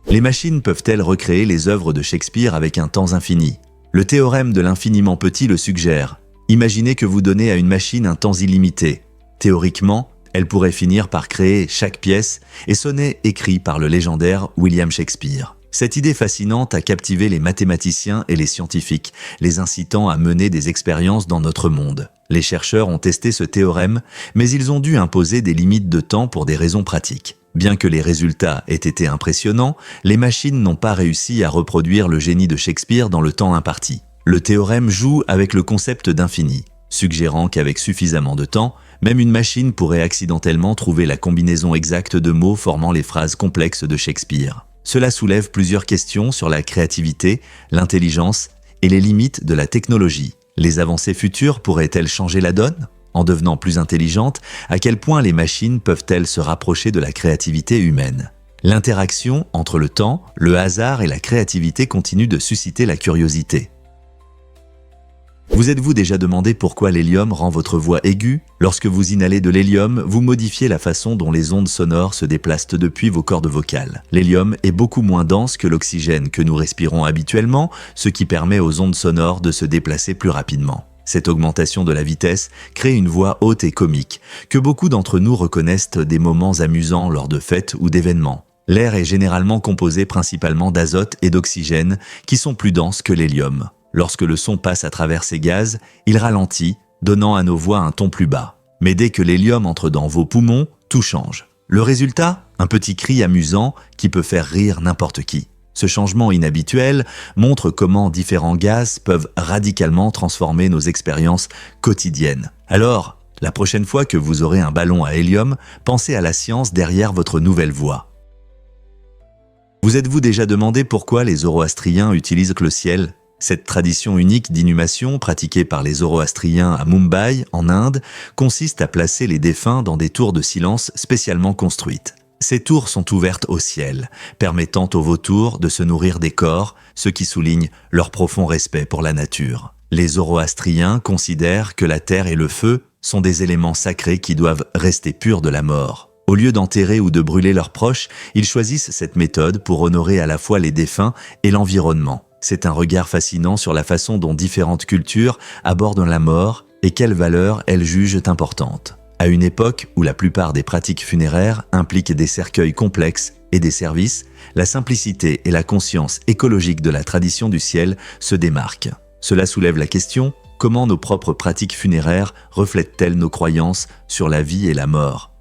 Les machines peuvent-elles recréer les œuvres de Shakespeare avec un temps infini ? Le théorème de l'infiniment petit le suggère. Imaginez que vous donnez à une machine un temps illimité. Théoriquement, elle pourrait finir par créer chaque pièce et sonnet écrit par le légendaire William Shakespeare. Cette idée fascinante a captivé les mathématiciens et les scientifiques, les incitant à mener des expériences dans notre monde. Les chercheurs ont testé ce théorème, mais ils ont dû imposer des limites de temps pour des raisons pratiques. Bien que les résultats aient été impressionnants, les machines n'ont pas réussi à reproduire le génie de Shakespeare dans le temps imparti. Le théorème joue avec le concept d'infini, suggérant qu'avec suffisamment de temps, même une machine pourrait accidentellement trouver la combinaison exacte de mots formant les phrases complexes de Shakespeare. Cela soulève plusieurs questions sur la créativité, l'intelligence et les limites de la technologie. Les avancées futures pourraient-elles changer la donne ? En devenant plus intelligentes, à quel point les machines peuvent-elles se rapprocher de la créativité humaine ? L'interaction entre le temps, le hasard et la créativité continue de susciter la curiosité. Vous êtes-vous déjà demandé pourquoi l'hélium rend votre voix aiguë ? Lorsque vous inhalez de l'hélium, vous modifiez la façon dont les ondes sonores se déplacent depuis vos cordes vocales. L'hélium est beaucoup moins dense que l'oxygène que nous respirons habituellement, ce qui permet aux ondes sonores de se déplacer plus rapidement. Cette augmentation de la vitesse crée une voix haute et comique, que beaucoup d'entre nous reconnaissent des moments amusants lors de fêtes ou d'événements. L'air est généralement composé principalement d'azote et d'oxygène, qui sont plus denses que l'hélium. Lorsque le son passe à travers ces gaz, il ralentit, donnant à nos voix un ton plus bas. Mais dès que l'hélium entre dans vos poumons, tout change. Le résultat ? Un petit cri amusant qui peut faire rire n'importe qui. Ce changement inhabituel montre comment différents gaz peuvent radicalement transformer nos expériences quotidiennes. Alors, la prochaine fois que vous aurez un ballon à hélium, pensez à la science derrière votre nouvelle voix. Vous êtes-vous déjà demandé pourquoi les zoroastriens utilisent le ciel ? Cette tradition unique d'inhumation pratiquée par les zoroastriens à Mumbai, en Inde, consiste à placer les défunts dans des tours de silence spécialement construites. Ces tours sont ouvertes au ciel, permettant aux vautours de se nourrir des corps, ce qui souligne leur profond respect pour la nature. Les zoroastriens considèrent que la terre et le feu sont des éléments sacrés qui doivent rester purs de la mort. Au lieu d'enterrer ou de brûler leurs proches, ils choisissent cette méthode pour honorer à la fois les défunts et l'environnement. C'est un regard fascinant sur la façon dont différentes cultures abordent la mort et quelles valeurs elles jugent importantes. À une époque où la plupart des pratiques funéraires impliquent des cercueils complexes et des services, la simplicité et la conscience écologique de la tradition du ciel se démarquent. Cela soulève la question, comment nos propres pratiques funéraires reflètent-elles nos croyances sur la vie et la mort ?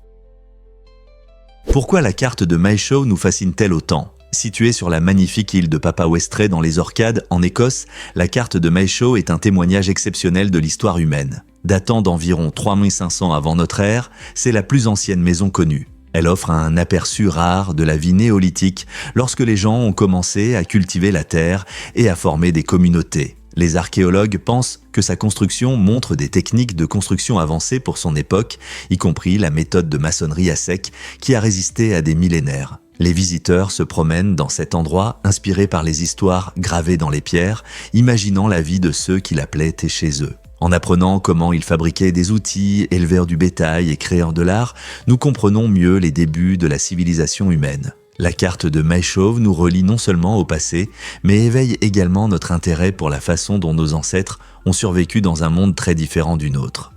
Pourquoi la carte de Maeshowe nous fascine-t-elle autant ? Située sur la magnifique île de Papa Westray dans les Orcades, en Écosse, la carte de Maeshowe est un témoignage exceptionnel de l'histoire humaine. Datant d'environ 3500 avant notre ère, c'est la plus ancienne maison connue. Elle offre un aperçu rare de la vie néolithique lorsque les gens ont commencé à cultiver la terre et à former des communautés. Les archéologues pensent que sa construction montre des techniques de construction avancées pour son époque, y compris la méthode de maçonnerie à sec qui a résisté à des millénaires. Les visiteurs se promènent dans cet endroit inspirés par les histoires gravées dans les pierres, imaginant la vie de ceux qui l'appelaient chez eux. En apprenant comment ils fabriquaient des outils, élevèrent du bétail et créèrent de l'art, nous comprenons mieux les débuts de la civilisation humaine. La carte de Maeshowe nous relie non seulement au passé, mais éveille également notre intérêt pour la façon dont nos ancêtres ont survécu dans un monde très différent du nôtre.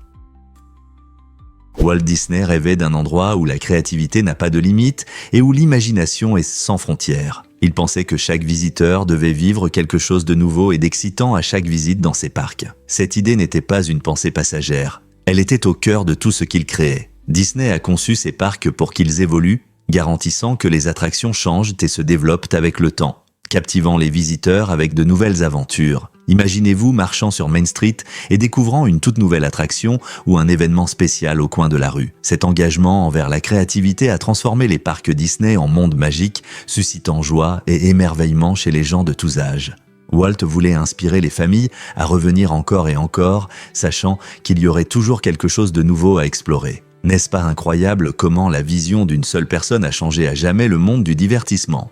Walt Disney rêvait d'un endroit où la créativité n'a pas de limite et où l'imagination est sans frontières. Il pensait que chaque visiteur devait vivre quelque chose de nouveau et d'excitant à chaque visite dans ses parcs. Cette idée n'était pas une pensée passagère. Elle était au cœur de tout ce qu'il créait. Disney a conçu ses parcs pour qu'ils évoluent, garantissant que les attractions changent et se développent avec le temps, captivant les visiteurs avec de nouvelles aventures. Imaginez-vous marchant sur Main Street et découvrant une toute nouvelle attraction ou un événement spécial au coin de la rue. Cet engagement envers la créativité a transformé les parcs Disney en mondes magiques, suscitant joie et émerveillement chez les gens de tous âges. Walt voulait inspirer les familles à revenir encore et encore, sachant qu'il y aurait toujours quelque chose de nouveau à explorer. N'est-ce pas incroyable comment la vision d'une seule personne a changé à jamais le monde du divertissement ?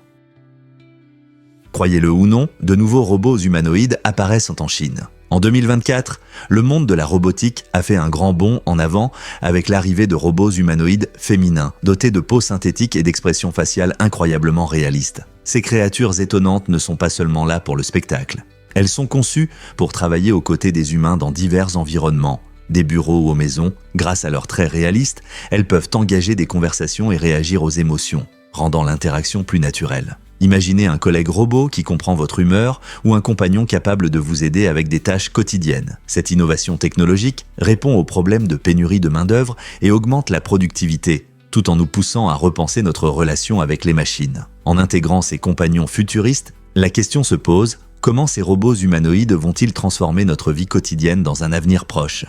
Croyez-le ou non, de nouveaux robots humanoïdes apparaissent en Chine. En 2024, le monde de la robotique a fait un grand bond en avant avec l'arrivée de robots humanoïdes féminins, dotés de peau synthétique et d'expressions faciales incroyablement réalistes. Ces créatures étonnantes ne sont pas seulement là pour le spectacle. Elles sont conçues pour travailler aux côtés des humains dans divers environnements. Des bureaux ou aux maisons, grâce à leurs traits réalistes, elles peuvent engager des conversations et réagir aux émotions, rendant l'interaction plus naturelle. Imaginez un collègue robot qui comprend votre humeur ou un compagnon capable de vous aider avec des tâches quotidiennes. Cette innovation technologique répond aux problèmes de pénurie de main-d'œuvre et augmente la productivité, tout en nous poussant à repenser notre relation avec les machines. En intégrant ces compagnons futuristes, la question se pose: comment ces robots humanoïdes vont-ils transformer notre vie quotidienne dans un avenir proche ?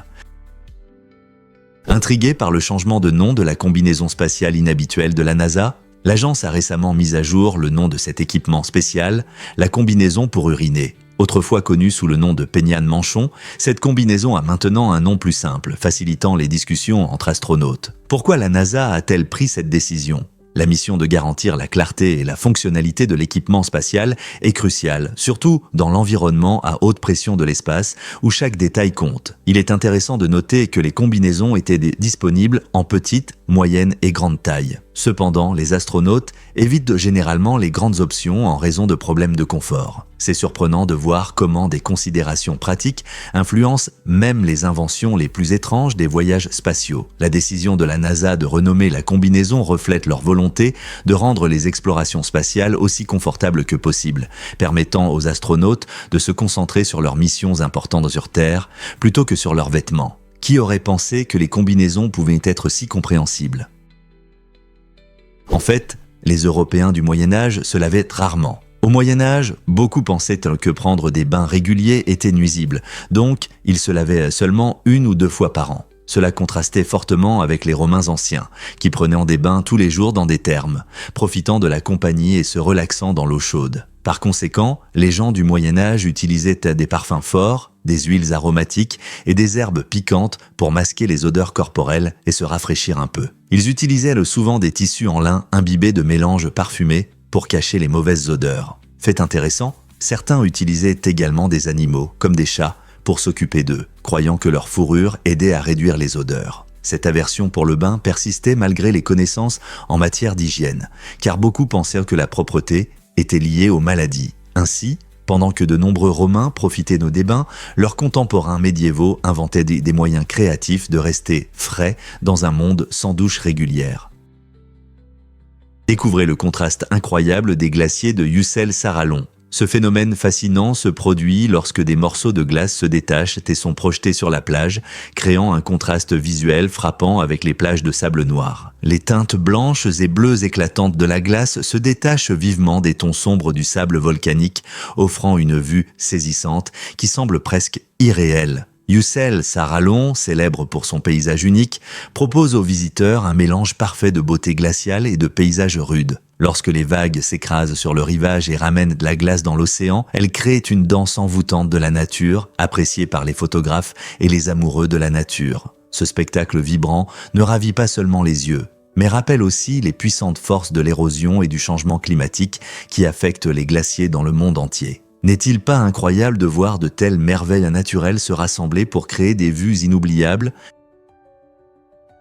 Intrigué par le changement de nom de la combinaison spatiale inhabituelle de la NASA, l'agence a récemment mis à jour le nom de cet équipement spécial, la combinaison pour uriner. Autrefois connue sous le nom de Peignane Manchon, cette combinaison a maintenant un nom plus simple, facilitant les discussions entre astronautes. Pourquoi la NASA a-t-elle pris cette décision ? La mission de garantir la clarté et la fonctionnalité de l'équipement spatial est cruciale, surtout dans l'environnement à haute pression de l'espace où chaque détail compte. Il est intéressant de noter que les combinaisons étaient disponibles en petite, moyenne et grande taille. Cependant, les astronautes évitent généralement les grandes options en raison de problèmes de confort. C'est surprenant de voir comment des considérations pratiques influencent même les inventions les plus étranges des voyages spatiaux. La décision de la NASA de renommer la combinaison reflète leur volonté de rendre les explorations spatiales aussi confortables que possible, permettant aux astronautes de se concentrer sur leurs missions importantes sur Terre plutôt que sur leurs vêtements. Qui aurait pensé que les combinaisons pouvaient être si compréhensibles ? En fait, les Européens du Moyen-Âge se lavaient rarement. Au Moyen-Âge, beaucoup pensaient que prendre des bains réguliers était nuisible, donc ils se lavaient seulement 1 ou 2 fois par an. Cela contrastait fortement avec les Romains anciens, qui prenaient des bains tous les jours dans des thermes, profitant de la compagnie et se relaxant dans l'eau chaude. Par conséquent, les gens du Moyen-Âge utilisaient des parfums forts, des huiles aromatiques et des herbes piquantes pour masquer les odeurs corporelles et se rafraîchir un peu. Ils utilisaient souvent des tissus en lin imbibés de mélanges parfumés pour cacher les mauvaises odeurs. Fait intéressant, certains utilisaient également des animaux, comme des chats, pour s'occuper d'eux, croyant que leur fourrure aidait à réduire les odeurs. Cette aversion pour le bain persistait malgré les connaissances en matière d'hygiène, car beaucoup pensaient que la propreté était liée aux maladies. Ainsi, pendant que de nombreux Romains profitaient des bains, leurs contemporains médiévaux inventaient des moyens créatifs de rester frais dans un monde sans douche régulière. Découvrez le contraste incroyable des glaciers de Ussel-Sarallon. Ce phénomène fascinant se produit lorsque des morceaux de glace se détachent et sont projetés sur la plage, créant un contraste visuel frappant avec les plages de sable noir. Les teintes blanches et bleues éclatantes de la glace se détachent vivement des tons sombres du sable volcanique, offrant une vue saisissante qui semble presque irréelle. Ussel-Sarallon, célèbre pour son paysage unique, propose aux visiteurs un mélange parfait de beauté glaciale et de paysages rudes. Lorsque les vagues s'écrasent sur le rivage et ramènent de la glace dans l'océan, elles créent une danse envoûtante de la nature, appréciée par les photographes et les amoureux de la nature. Ce spectacle vibrant ne ravit pas seulement les yeux, mais rappelle aussi les puissantes forces de l'érosion et du changement climatique qui affectent les glaciers dans le monde entier. N'est-il pas incroyable de voir de telles merveilles naturelles se rassembler pour créer des vues inoubliables ?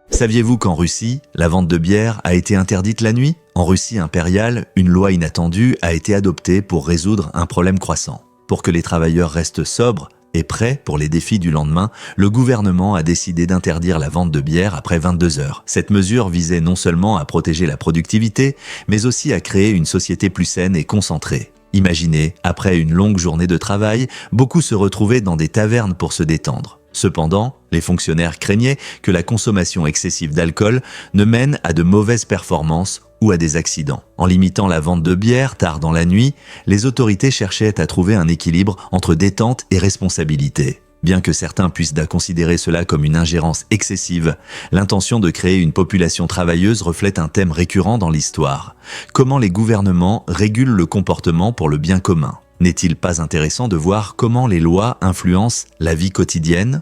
Saviez-vous qu'en Russie, la vente de bière a été interdite la nuit ? En Russie impériale, une loi inattendue a été adoptée pour résoudre un problème croissant. Pour que les travailleurs restent sobres et prêts pour les défis du lendemain, le gouvernement a décidé d'interdire la vente de bière après 22 heures. Cette mesure visait non seulement à protéger la productivité, mais aussi à créer une société plus saine et concentrée. Imaginez, après une longue journée de travail, beaucoup se retrouvaient dans des tavernes pour se détendre. Cependant, les fonctionnaires craignaient que la consommation excessive d'alcool ne mène à de mauvaises performances ou à des accidents. En limitant la vente de bière tard dans la nuit, les autorités cherchaient à trouver un équilibre entre détente et responsabilité. Bien que certains puissent considérer cela comme une ingérence excessive, l'intention de créer une population travailleuse reflète un thème récurrent dans l'histoire. Comment les gouvernements régulent le comportement pour le bien commun ? N'est-il pas intéressant de voir comment les lois influencent la vie quotidienne ?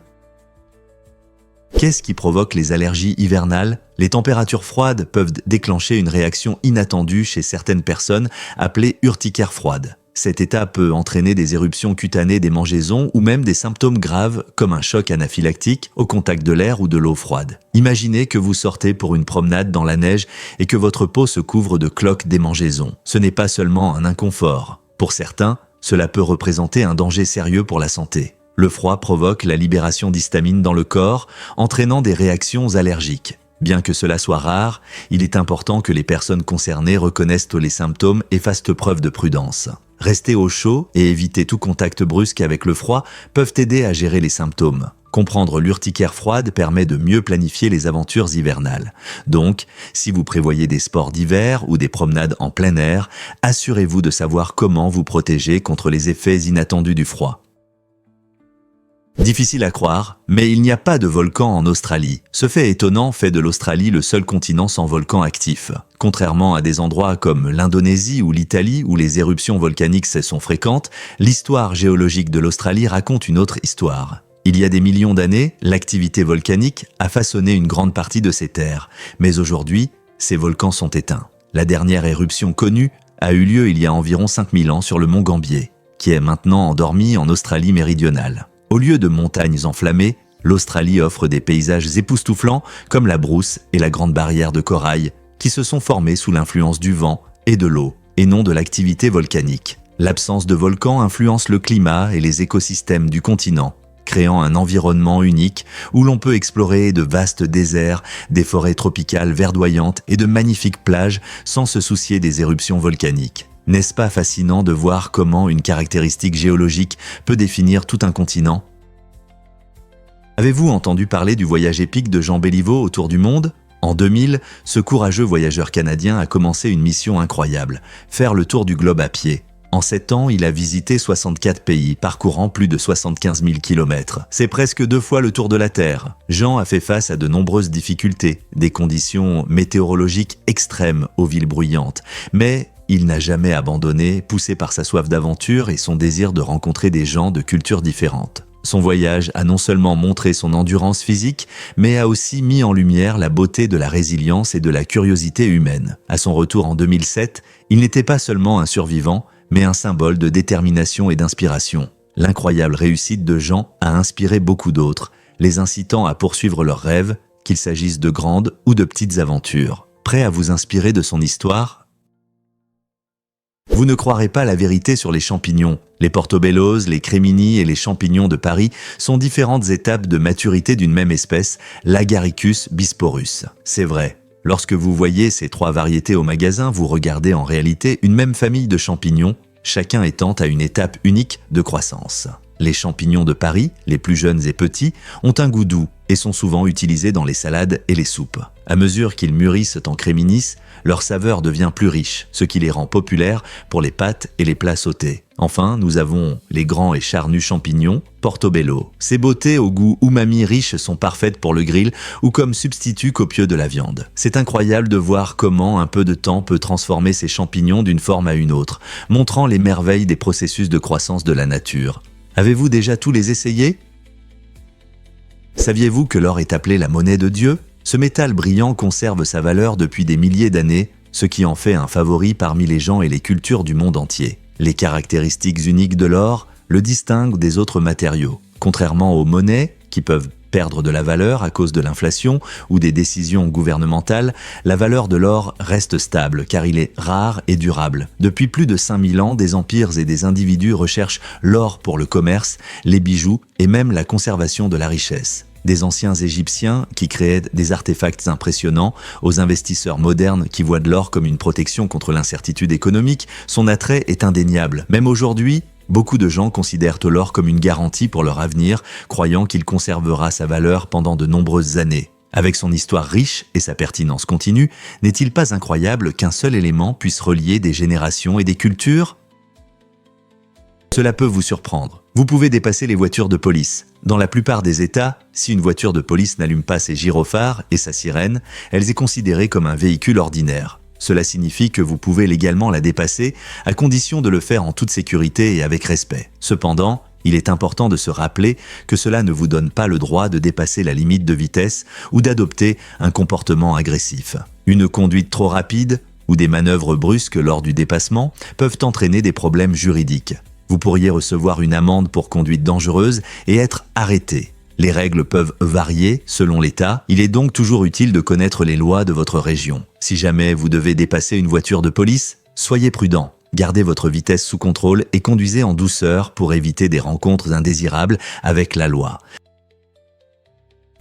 Qu'est-ce qui provoque les allergies hivernales ? Les températures froides peuvent déclencher une réaction inattendue chez certaines personnes appelée urticaire froide. Cet état peut entraîner des éruptions cutanées des mangeaisons ou même des symptômes graves comme un choc anaphylactique au contact de l'air ou de l'eau froide. Imaginez que vous sortez pour une promenade dans la neige et que votre peau se couvre de cloques démangeaisons. Ce n'est pas seulement un inconfort. Pour certains, cela peut représenter un danger sérieux pour la santé. Le froid provoque la libération d'histamine dans le corps, entraînant des réactions allergiques. Bien que cela soit rare, il est important que les personnes concernées reconnaissent les symptômes et fassent preuve de prudence. Rester au chaud et éviter tout contact brusque avec le froid peuvent aider à gérer les symptômes. Comprendre l'urticaire froide permet de mieux planifier les aventures hivernales. Donc, si vous prévoyez des sports d'hiver ou des promenades en plein air, assurez-vous de savoir comment vous protéger contre les effets inattendus du froid. Difficile à croire, mais il n'y a pas de volcan en Australie. Ce fait étonnant fait de l'Australie le seul continent sans volcan actif. Contrairement à des endroits comme l'Indonésie ou l'Italie où les éruptions volcaniques sont fréquentes, l'histoire géologique de l'Australie raconte une autre histoire. Il y a des millions d'années, l'activité volcanique a façonné une grande partie de ces terres, mais aujourd'hui, ces volcans sont éteints. La dernière éruption connue a eu lieu il y a environ 5000 ans sur le mont Gambier, qui est maintenant endormi en Australie méridionale. Au lieu de montagnes enflammées, l'Australie offre des paysages époustouflants comme la brousse et la grande barrière de corail qui se sont formés sous l'influence du vent et de l'eau et non de l'activité volcanique. L'absence de volcans influence le climat et les écosystèmes du continent, créant un environnement unique où l'on peut explorer de vastes déserts, des forêts tropicales verdoyantes et de magnifiques plages sans se soucier des éruptions volcaniques. N'est-ce pas fascinant de voir comment une caractéristique géologique peut définir tout un continent? Avez-vous entendu parler du voyage épique de Jean Béliveau autour du monde? En 2000, ce courageux voyageur canadien a commencé une mission incroyable, faire le tour du globe à pied. En 7 ans, il a visité 64 pays, parcourant plus de 75 000 km. C'est presque 2 fois le tour de la Terre. Jean a fait face à de nombreuses difficultés, des conditions météorologiques extrêmes aux villes bruyantes, mais il n'a jamais abandonné, poussé par sa soif d'aventure et son désir de rencontrer des gens de cultures différentes. Son voyage a non seulement montré son endurance physique, mais a aussi mis en lumière la beauté de la résilience et de la curiosité humaine. À son retour en 2007, il n'était pas seulement un survivant, mais un symbole de détermination et d'inspiration. L'incroyable réussite de Jean a inspiré beaucoup d'autres, les incitant à poursuivre leurs rêves, qu'il s'agisse de grandes ou de petites aventures. Prêt à vous inspirer de son histoire ? Vous ne croirez pas la vérité sur les champignons. Les portobellos, les crémini et les champignons de Paris sont différentes étapes de maturité d'une même espèce, l'Agaricus bisporus. C'est vrai. Lorsque vous voyez ces 3 variétés au magasin, vous regardez en réalité une même famille de champignons, chacun étant à une étape unique de croissance. Les champignons de Paris, les plus jeunes et petits, ont un goût doux et sont souvent utilisés dans les salades et les soupes. À mesure qu'ils mûrissent en créminis, leur saveur devient plus riche, ce qui les rend populaires pour les pâtes et les plats sautés. Enfin, nous avons les grands et charnus champignons, portobello. Ces beautés au goût umami riche sont parfaites pour le grill ou comme substitut copieux de la viande. C'est incroyable de voir comment un peu de temps peut transformer ces champignons d'une forme à une autre, montrant les merveilles des processus de croissance de la nature. Avez-vous déjà tous les essayés? Saviez-vous que l'or est appelé la monnaie de Dieu? Ce métal brillant conserve sa valeur depuis des milliers d'années, ce qui en fait un favori parmi les gens et les cultures du monde entier. Les caractéristiques uniques de l'or le distinguent des autres matériaux. Contrairement aux monnaies, qui peuvent perdre de la valeur à cause de l'inflation ou des décisions gouvernementales, la valeur de l'or reste stable car il est rare et durable. Depuis plus de 5000 ans, des empires et des individus recherchent l'or pour le commerce, les bijoux et même la conservation de la richesse. Des anciens Égyptiens qui créaient des artefacts impressionnants, aux investisseurs modernes qui voient de l'or comme une protection contre l'incertitude économique, son attrait est indéniable. Même aujourd'hui, beaucoup de gens considèrent l'or comme une garantie pour leur avenir, croyant qu'il conservera sa valeur pendant de nombreuses années. Avec son histoire riche et sa pertinence continue, n'est-il pas incroyable qu'un seul élément puisse relier des générations et des cultures ? Cela peut vous surprendre. Vous pouvez dépasser les voitures de police. Dans la plupart des États, si une voiture de police n'allume pas ses gyrophares et sa sirène, elle est considérée comme un véhicule ordinaire. Cela signifie que vous pouvez légalement la dépasser, à condition de le faire en toute sécurité et avec respect. Cependant, il est important de se rappeler que cela ne vous donne pas le droit de dépasser la limite de vitesse ou d'adopter un comportement agressif. Une conduite trop rapide ou des manœuvres brusques lors du dépassement peuvent entraîner des problèmes juridiques. Vous pourriez recevoir une amende pour conduite dangereuse et être arrêté. Les règles peuvent varier selon l'État, il est donc toujours utile de connaître les lois de votre région. Si jamais vous devez dépasser une voiture de police, soyez prudent. Gardez votre vitesse sous contrôle et conduisez en douceur pour éviter des rencontres indésirables avec la loi.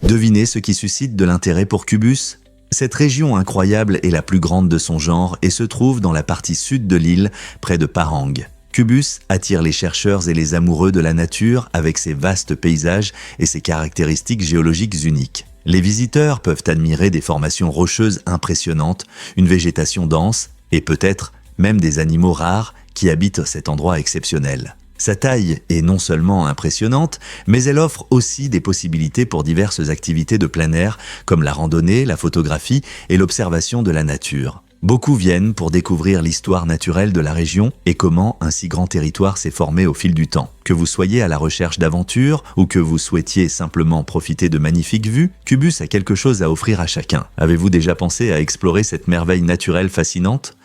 Devinez ce qui suscite de l'intérêt pour Qbus ? Cette région incroyable est la plus grande de son genre et se trouve dans la partie sud de l'île, près de Pahang. Qubus attire les chercheurs et les amoureux de la nature avec ses vastes paysages et ses caractéristiques géologiques uniques. Les visiteurs peuvent admirer des formations rocheuses impressionnantes, une végétation dense et peut-être même des animaux rares qui habitent cet endroit exceptionnel. Sa taille est non seulement impressionnante, mais elle offre aussi des possibilités pour diverses activités de plein air, comme la randonnée, la photographie et l'observation de la nature. Beaucoup viennent pour découvrir l'histoire naturelle de la région et comment un si grand territoire s'est formé au fil du temps. Que vous soyez à la recherche d'aventures ou que vous souhaitiez simplement profiter de magnifiques vues, Qubus a quelque chose à offrir à chacun. Avez-vous déjà pensé à explorer cette merveille naturelle fascinante ?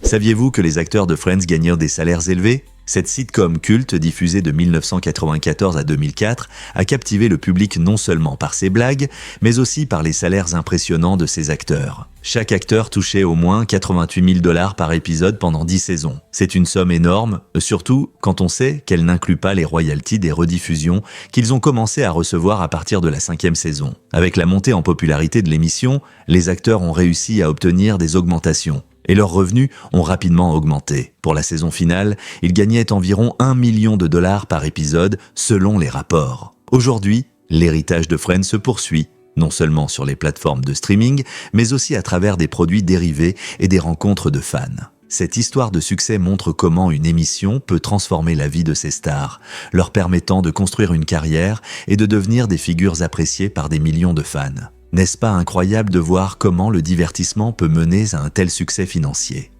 Saviez-vous que les acteurs de Friends gagnèrent des salaires élevés ? Cette sitcom culte, diffusée de 1994 à 2004, a captivé le public non seulement par ses blagues, mais aussi par les salaires impressionnants de ses acteurs. Chaque acteur touchait au moins 88 000 $ par épisode pendant 10 saisons. C'est une somme énorme, surtout quand on sait qu'elle n'inclut pas les royalties des rediffusions qu'ils ont commencé à recevoir à partir de la 5e saison. Avec la montée en popularité de l'émission, les acteurs ont réussi à obtenir des augmentations. Et leurs revenus ont rapidement augmenté. Pour la saison finale, ils gagnaient environ 1 million de $ par épisode selon les rapports. Aujourd'hui, l'héritage de Friends se poursuit, non seulement sur les plateformes de streaming, mais aussi à travers des produits dérivés et des rencontres de fans. Cette histoire de succès montre comment une émission peut transformer la vie de ses stars, leur permettant de construire une carrière et de devenir des figures appréciées par des millions de fans. N'est-ce pas incroyable de voir comment le divertissement peut mener à un tel succès financier ?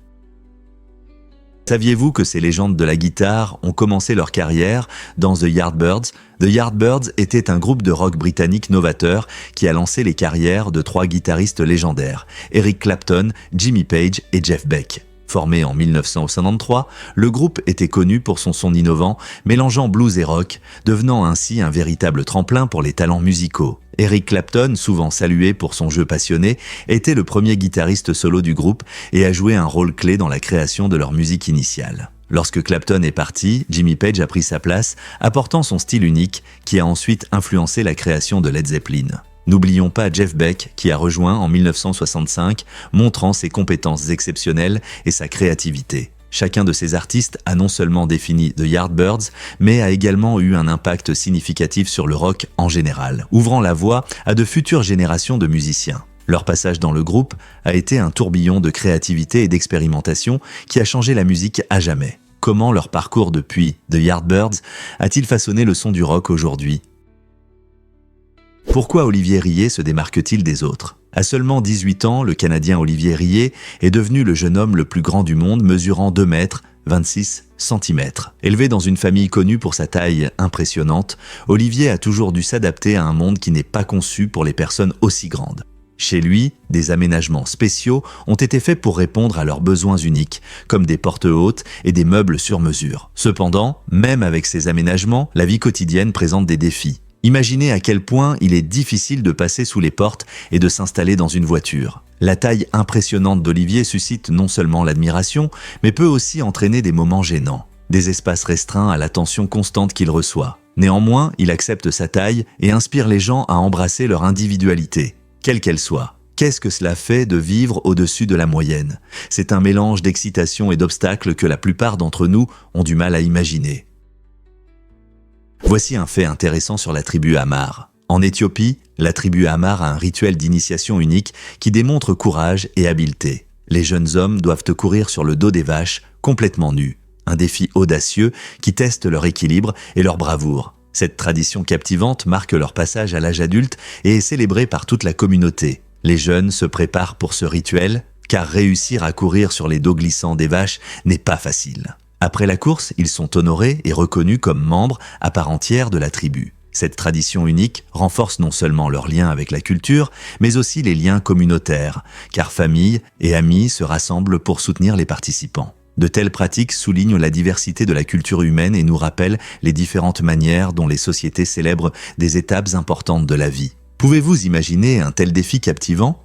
Saviez-vous que ces légendes de la guitare ont commencé leur carrière dans The Yardbirds ? The Yardbirds était un groupe de rock britannique novateur qui a lancé les carrières de 3 guitaristes légendaires, Eric Clapton, Jimmy Page et Jeff Beck. Formé en 1973, le groupe était connu pour son son innovant, mélangeant blues et rock, devenant ainsi un véritable tremplin pour les talents musicaux. Eric Clapton, souvent salué pour son jeu passionné, était le premier guitariste solo du groupe et a joué un rôle clé dans la création de leur musique initiale. Lorsque Clapton est parti, Jimmy Page a pris sa place, apportant son style unique qui a ensuite influencé la création de Led Zeppelin. N'oublions pas Jeff Beck qui a rejoint en 1965, montrant ses compétences exceptionnelles et sa créativité. Chacun de ces artistes a non seulement défini The Yardbirds, mais a également eu un impact significatif sur le rock en général, ouvrant la voie à de futures générations de musiciens. Leur passage dans le groupe a été un tourbillon de créativité et d'expérimentation qui a changé la musique à jamais. Comment leur parcours depuis The Yardbirds a-t-il façonné le son du rock aujourd'hui ? Pourquoi Olivier Rillet se démarque-t-il des autres ? À seulement 18 ans, le Canadien Olivier Rillet est devenu le jeune homme le plus grand du monde, mesurant 2 mètres, 26 cm. Élevé dans une famille connue pour sa taille impressionnante, Olivier a toujours dû s'adapter à un monde qui n'est pas conçu pour les personnes aussi grandes. Chez lui, des aménagements spéciaux ont été faits pour répondre à leurs besoins uniques, comme des portes hautes et des meubles sur mesure. Cependant, même avec ces aménagements, la vie quotidienne présente des défis. Imaginez à quel point il est difficile de passer sous les portes et de s'installer dans une voiture. La taille impressionnante d'Olivier suscite non seulement l'admiration, mais peut aussi entraîner des moments gênants. Des espaces restreints à l'attention constante qu'il reçoit. Néanmoins, il accepte sa taille et inspire les gens à embrasser leur individualité, quelle qu'elle soit. Qu'est-ce que cela fait de vivre au-dessus de la moyenne ? C'est un mélange d'excitation et d'obstacles que la plupart d'entre nous ont du mal à imaginer. Voici un fait intéressant sur la tribu Amar. En Éthiopie, la tribu Amar a un rituel d'initiation unique qui démontre courage et habileté. Les jeunes hommes doivent courir sur le dos des vaches, complètement nus. Un défi audacieux qui teste leur équilibre et leur bravoure. Cette tradition captivante marque leur passage à l'âge adulte et est célébrée par toute la communauté. Les jeunes se préparent pour ce rituel, car réussir à courir sur les dos glissants des vaches n'est pas facile. Après la course, ils sont honorés et reconnus comme membres à part entière de la tribu. Cette tradition unique renforce non seulement leur lien avec la culture, mais aussi les liens communautaires, car famille et amis se rassemblent pour soutenir les participants. De telles pratiques soulignent la diversité de la culture humaine et nous rappellent les différentes manières dont les sociétés célèbrent des étapes importantes de la vie. Pouvez-vous imaginer un tel défi captivant ?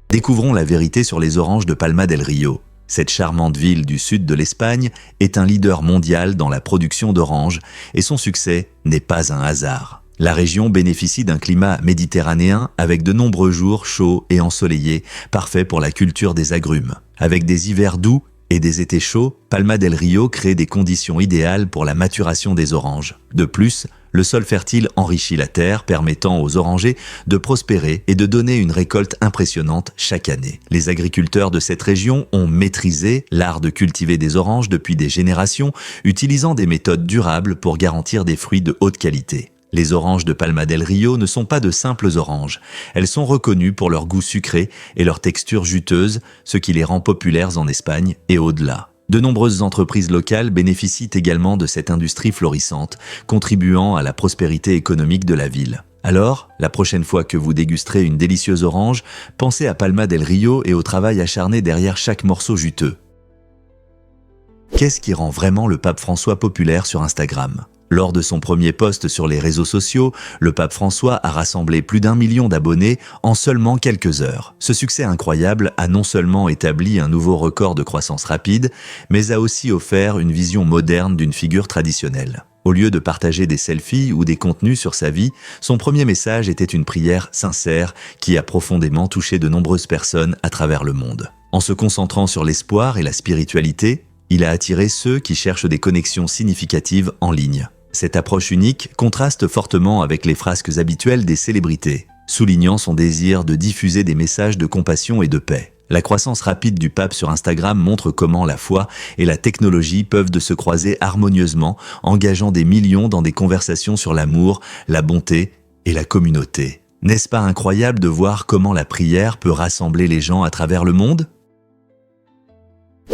Découvrons la vérité sur les oranges de Palma del Rio. Cette charmante ville du sud de l'Espagne est un leader mondial dans la production d'oranges et son succès n'est pas un hasard. La région bénéficie d'un climat méditerranéen avec de nombreux jours chauds et ensoleillés, parfaits pour la culture des agrumes. Avec des hivers doux et des étés chauds, Palma del Río crée des conditions idéales pour la maturation des oranges. De plus, le sol fertile enrichit la terre, permettant aux orangers de prospérer et de donner une récolte impressionnante chaque année. Les agriculteurs de cette région ont maîtrisé l'art de cultiver des oranges depuis des générations, utilisant des méthodes durables pour garantir des fruits de haute qualité. Les oranges de Palma del Río ne sont pas de simples oranges. Elles sont reconnues pour leur goût sucré et leur texture juteuse, ce qui les rend populaires en Espagne et au-delà. De nombreuses entreprises locales bénéficient également de cette industrie florissante, contribuant à la prospérité économique de la ville. Alors, la prochaine fois que vous dégusterez une délicieuse orange, pensez à Palma del Río et au travail acharné derrière chaque morceau juteux. Qu'est-ce qui rend vraiment le pape François populaire sur Instagram ? Lors de son premier post sur les réseaux sociaux, le pape François a rassemblé plus d'1 million d'abonnés en seulement quelques heures. Ce succès incroyable a non seulement établi un nouveau record de croissance rapide, mais a aussi offert une vision moderne d'une figure traditionnelle. Au lieu de partager des selfies ou des contenus sur sa vie, son premier message était une prière sincère qui a profondément touché de nombreuses personnes à travers le monde. En se concentrant sur l'espoir et la spiritualité, il a attiré ceux qui cherchent des connexions significatives en ligne. Cette approche unique contraste fortement avec les frasques habituelles des célébrités, soulignant son désir de diffuser des messages de compassion et de paix. La croissance rapide du pape sur Instagram montre comment la foi et la technologie peuvent se croiser harmonieusement, engageant des millions dans des conversations sur l'amour, la bonté et la communauté. N'est-ce pas incroyable de voir comment la prière peut rassembler les gens à travers le monde ?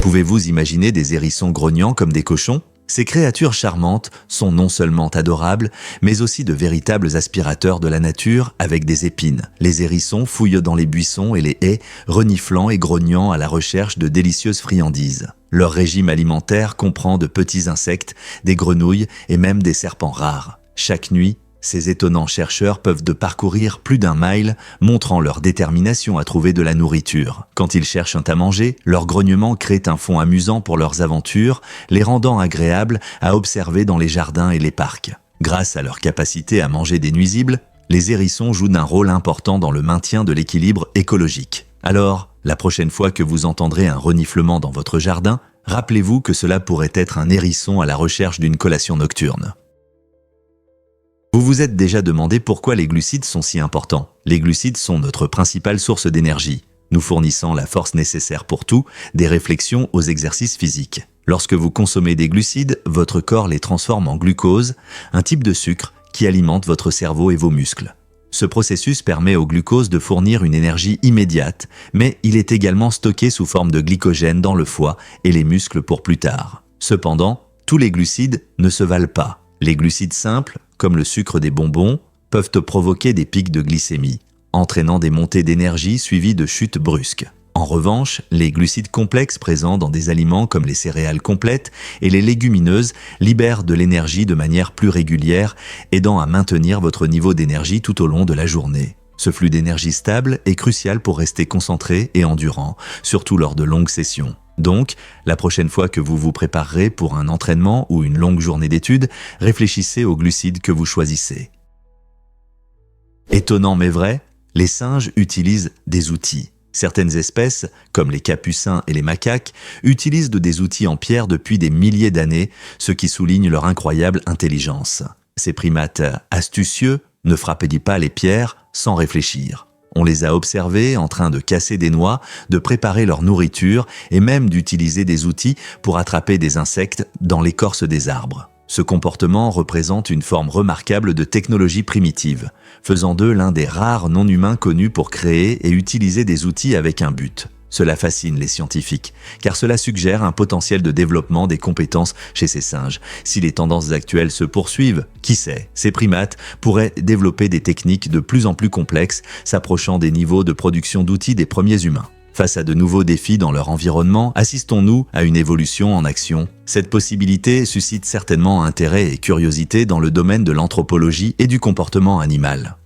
Pouvez-vous imaginer des hérissons grognant comme des cochons ? Ces créatures charmantes sont non seulement adorables, mais aussi de véritables aspirateurs de la nature avec des épines. Les hérissons fouillent dans les buissons et les haies, reniflant et grognant à la recherche de délicieuses friandises. Leur régime alimentaire comprend de petits insectes, des grenouilles et même des serpents rares. Chaque nuit, ces étonnants chercheurs peuvent parcourir plus d'1 mile, montrant leur détermination à trouver de la nourriture. Quand ils cherchent à manger, leur grognement crée un fond amusant pour leurs aventures, les rendant agréables à observer dans les jardins et les parcs. Grâce à leur capacité à manger des nuisibles, les hérissons jouent un rôle important dans le maintien de l'équilibre écologique. Alors, la prochaine fois que vous entendrez un reniflement dans votre jardin, rappelez-vous que cela pourrait être un hérisson à la recherche d'une collation nocturne. Vous vous êtes déjà demandé pourquoi les glucides sont si importants. Les glucides sont notre principale source d'énergie, nous fournissant la force nécessaire pour tout, des réflexions aux exercices physiques. Lorsque vous consommez des glucides, votre corps les transforme en glucose, un type de sucre qui alimente votre cerveau et vos muscles. Ce processus permet au glucose de fournir une énergie immédiate, mais il est également stocké sous forme de glycogène dans le foie et les muscles pour plus tard. Cependant, tous les glucides ne se valent pas. Les glucides simples, comme le sucre des bonbons, peuvent provoquer des pics de glycémie, entraînant des montées d'énergie suivies de chutes brusques. En revanche, les glucides complexes présents dans des aliments comme les céréales complètes et les légumineuses libèrent de l'énergie de manière plus régulière, aidant à maintenir votre niveau d'énergie tout au long de la journée. Ce flux d'énergie stable est crucial pour rester concentré et endurant, surtout lors de longues sessions. Donc, la prochaine fois que vous vous préparerez pour un entraînement ou une longue journée d'études, réfléchissez aux glucides que vous choisissez. Étonnant mais vrai, les singes utilisent des outils. Certaines espèces, comme les capucins et les macaques, utilisent des outils en pierre depuis des milliers d'années, ce qui souligne leur incroyable intelligence. Ces primates astucieux ne frappaient pas les pierres sans réfléchir. On les a observés en train de casser des noix, de préparer leur nourriture et même d'utiliser des outils pour attraper des insectes dans l'écorce des arbres. Ce comportement représente une forme remarquable de technologie primitive, faisant d'eux l'un des rares non-humains connus pour créer et utiliser des outils avec un but. Cela fascine les scientifiques, car cela suggère un potentiel de développement des compétences chez ces singes. Si les tendances actuelles se poursuivent, qui sait, ces primates pourraient développer des techniques de plus en plus complexes, s'approchant des niveaux de production d'outils des premiers humains. Face à de nouveaux défis dans leur environnement, assistons-nous à une évolution en action. Cette possibilité suscite certainement intérêt et curiosité dans le domaine de l'anthropologie et du comportement animal.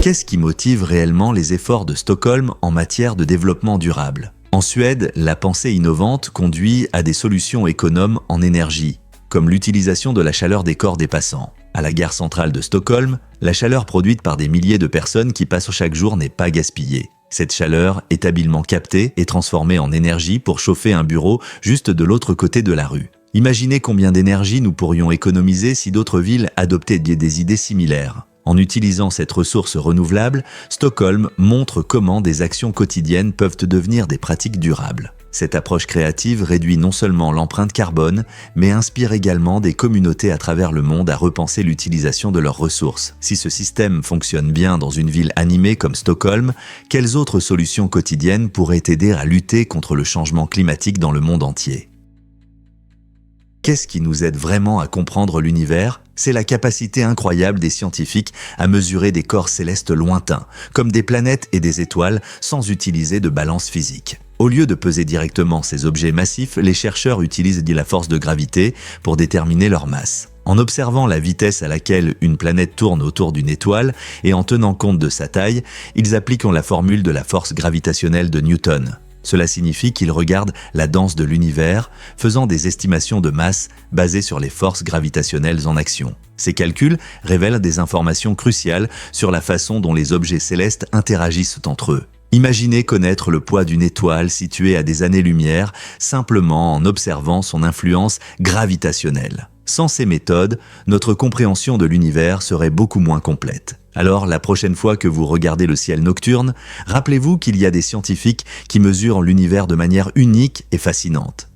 Qu'est-ce qui motive réellement les efforts de Stockholm en matière de développement durable ? En Suède, la pensée innovante conduit à des solutions économes en énergie, comme l'utilisation de la chaleur des corps des passants. À la gare centrale de Stockholm, la chaleur produite par des milliers de personnes qui passent chaque jour n'est pas gaspillée. Cette chaleur est habilement captée et transformée en énergie pour chauffer un bureau juste de l'autre côté de la rue. Imaginez combien d'énergie nous pourrions économiser si d'autres villes adoptaient des idées similaires. En utilisant cette ressource renouvelable, Stockholm montre comment des actions quotidiennes peuvent devenir des pratiques durables. Cette approche créative réduit non seulement l'empreinte carbone, mais inspire également des communautés à travers le monde à repenser l'utilisation de leurs ressources. Si ce système fonctionne bien dans une ville animée comme Stockholm, quelles autres solutions quotidiennes pourraient aider à lutter contre le changement climatique dans le monde entier ? Qu'est-ce qui nous aide vraiment à comprendre l'univers ? C'est la capacité incroyable des scientifiques à mesurer des corps célestes lointains, comme des planètes et des étoiles, sans utiliser de balance physique. Au lieu de peser directement ces objets massifs, les chercheurs utilisent la force de gravité pour déterminer leur masse. En observant la vitesse à laquelle une planète tourne autour d'une étoile et en tenant compte de sa taille, ils appliquent la formule de la force gravitationnelle de Newton. Cela signifie qu'ils regardent la danse de l'univers, faisant des estimations de masse basées sur les forces gravitationnelles en action. Ces calculs révèlent des informations cruciales sur la façon dont les objets célestes interagissent entre eux. Imaginez connaître le poids d'une étoile située à des années-lumière simplement en observant son influence gravitationnelle. Sans ces méthodes, notre compréhension de l'univers serait beaucoup moins complète. Alors, la prochaine fois que vous regardez le ciel nocturne, rappelez-vous qu'il y a des scientifiques qui mesurent l'univers de manière unique et fascinante.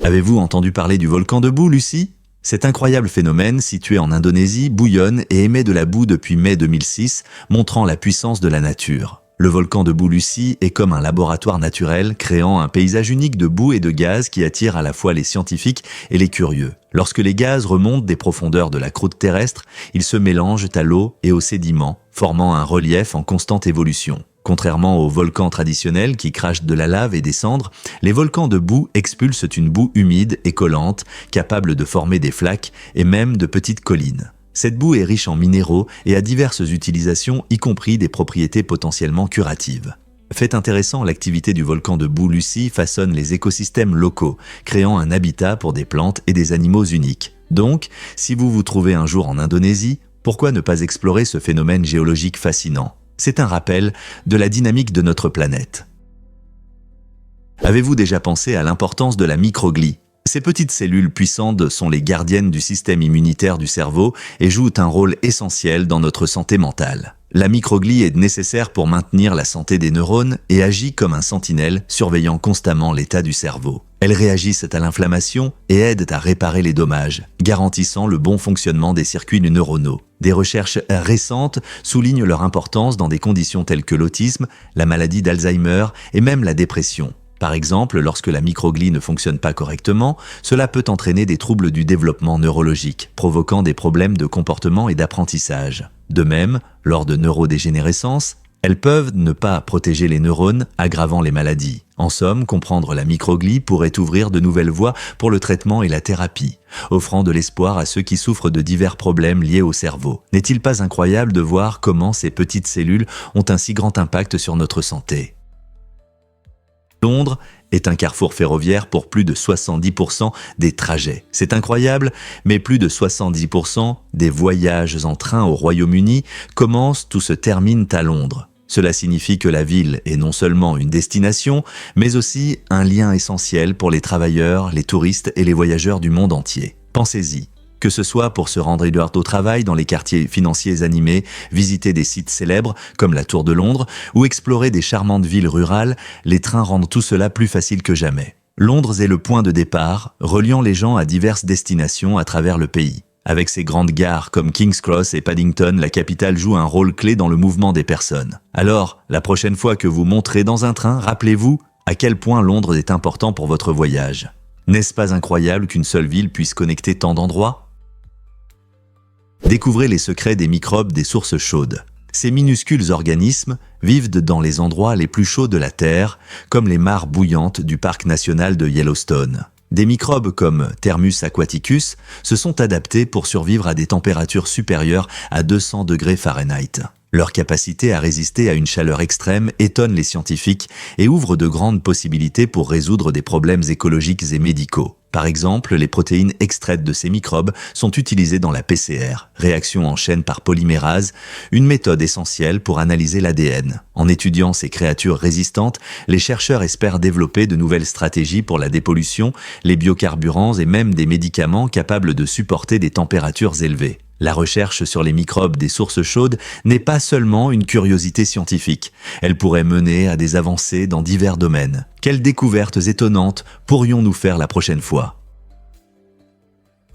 Avez-vous entendu parler du volcan de boue, Lucie ? Cet incroyable phénomène, situé en Indonésie, bouillonne et émet de la boue depuis mai 2006, montrant la puissance de la nature. Le volcan de boue Lucie est comme un laboratoire naturel, créant un paysage unique de boue et de gaz qui attire à la fois les scientifiques et les curieux. Lorsque les gaz remontent des profondeurs de la croûte terrestre, ils se mélangent à l'eau et aux sédiments, formant un relief en constante évolution. Contrairement aux volcans traditionnels qui crachent de la lave et des cendres, les volcans de boue expulsent une boue humide et collante, capable de former des flaques et même de petites collines. Cette boue est riche en minéraux et a diverses utilisations, y compris des propriétés potentiellement curatives. Fait intéressant, l'activité du volcan de boue Lucie façonne les écosystèmes locaux, créant un habitat pour des plantes et des animaux uniques. Donc, si vous vous trouvez un jour en Indonésie, pourquoi ne pas explorer ce phénomène géologique fascinant ? C'est un rappel de la dynamique de notre planète. Avez-vous déjà pensé à l'importance de la microglie ? Ces petites cellules puissantes sont les gardiennes du système immunitaire du cerveau et jouent un rôle essentiel dans notre santé mentale. La microglie est nécessaire pour maintenir la santé des neurones et agit comme un sentinelle surveillant constamment l'état du cerveau. Elles réagissent à l'inflammation et aident à réparer les dommages, garantissant le bon fonctionnement des circuits neuronaux. Des recherches récentes soulignent leur importance dans des conditions telles que l'autisme, la maladie d'Alzheimer et même la dépression. Par exemple, lorsque la microglie ne fonctionne pas correctement, cela peut entraîner des troubles du développement neurologique, provoquant des problèmes de comportement et d'apprentissage. De même, lors de neurodégénérescence, elles peuvent ne pas protéger les neurones, aggravant les maladies. En somme, comprendre la microglie pourrait ouvrir de nouvelles voies pour le traitement et la thérapie, offrant de l'espoir à ceux qui souffrent de divers problèmes liés au cerveau. N'est-il pas incroyable de voir comment ces petites cellules ont un si grand impact sur notre santé ? Londres est un carrefour ferroviaire pour plus de 70% des trajets. C'est incroyable, mais plus de 70% des voyages en train au Royaume-Uni commencent ou se terminent à Londres. Cela signifie que la ville est non seulement une destination, mais aussi un lien essentiel pour les travailleurs, les touristes et les voyageurs du monde entier. Pensez-y. Que ce soit pour se rendre au travail dans les quartiers financiers animés, visiter des sites célèbres comme la Tour de Londres ou explorer des charmantes villes rurales, les trains rendent tout cela plus facile que jamais. Londres est le point de départ, reliant les gens à diverses destinations à travers le pays. Avec ses grandes gares comme King's Cross et Paddington, la capitale joue un rôle clé dans le mouvement des personnes. Alors, la prochaine fois que vous monterez dans un train, rappelez-vous à quel point Londres est important pour votre voyage. N'est-ce pas incroyable qu'une seule ville puisse connecter tant d'endroits ? Découvrez les secrets des microbes des sources chaudes. Ces minuscules organismes vivent dans les endroits les plus chauds de la Terre, comme les mares bouillantes du parc national de Yellowstone. Des microbes comme Thermus aquaticus se sont adaptés pour survivre à des températures supérieures à 200 degrés Fahrenheit. Leur capacité à résister à une chaleur extrême étonne les scientifiques et ouvre de grandes possibilités pour résoudre des problèmes écologiques et médicaux. Par exemple, les protéines extraites de ces microbes sont utilisées dans la PCR, réaction en chaîne par polymérase, une méthode essentielle pour analyser l'ADN. En étudiant ces créatures résistantes, les chercheurs espèrent développer de nouvelles stratégies pour la dépollution, les biocarburants et même des médicaments capables de supporter des températures élevées. La recherche sur les microbes des sources chaudes n'est pas seulement une curiosité scientifique. Elle pourrait mener à des avancées dans divers domaines. Quelles découvertes étonnantes pourrions-nous faire la prochaine fois?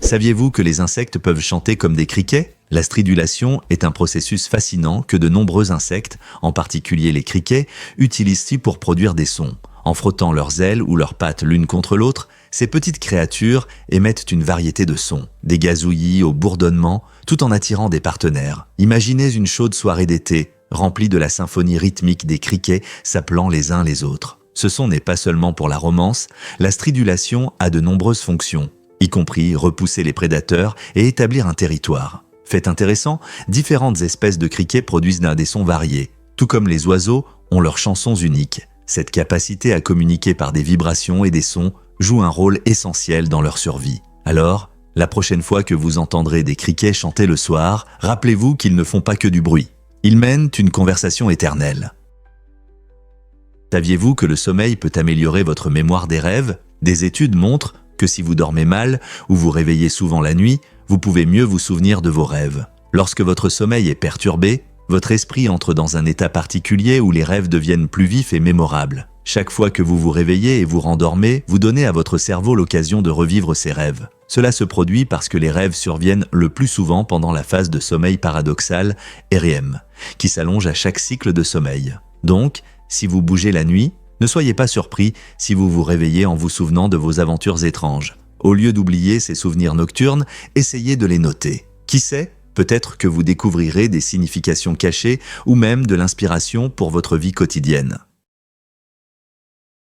Saviez-vous que les insectes peuvent chanter comme des criquets? La stridulation est un processus fascinant que de nombreux insectes, en particulier les criquets, utilisent pour produire des sons. En frottant leurs ailes ou leurs pattes l'une contre l'autre, ces petites créatures émettent une variété de sons, des gazouillis au bourdonnement, tout en attirant des partenaires. Imaginez une chaude soirée d'été, remplie de la symphonie rythmique des criquets s'appelant les uns les autres. Ce son n'est pas seulement pour la romance, la stridulation a de nombreuses fonctions, y compris repousser les prédateurs et établir un territoire. Fait intéressant, différentes espèces de criquets produisent des sons variés. Tout comme les oiseaux ont leurs chansons uniques. Cette capacité à communiquer par des vibrations et des sons joue un rôle essentiel dans leur survie. Alors, la prochaine fois que vous entendrez des criquets chanter le soir, rappelez-vous qu'ils ne font pas que du bruit. Ils mènent une conversation éternelle. Saviez-vous que le sommeil peut améliorer votre mémoire des rêves? Des études montrent que si vous dormez mal ou vous réveillez souvent la nuit, vous pouvez mieux vous souvenir de vos rêves. Lorsque votre sommeil est perturbé, votre esprit entre dans un état particulier où les rêves deviennent plus vifs et mémorables. Chaque fois que vous vous réveillez et vous rendormez, vous donnez à votre cerveau l'occasion de revivre ces rêves. Cela se produit parce que les rêves surviennent le plus souvent pendant la phase de sommeil paradoxal, REM, qui s'allonge à chaque cycle de sommeil. Donc, si vous bougez la nuit, ne soyez pas surpris si vous vous réveillez en vous souvenant de vos aventures étranges. Au lieu d'oublier ces souvenirs nocturnes, essayez de les noter. Qui sait, peut-être que vous découvrirez des significations cachées ou même de l'inspiration pour votre vie quotidienne.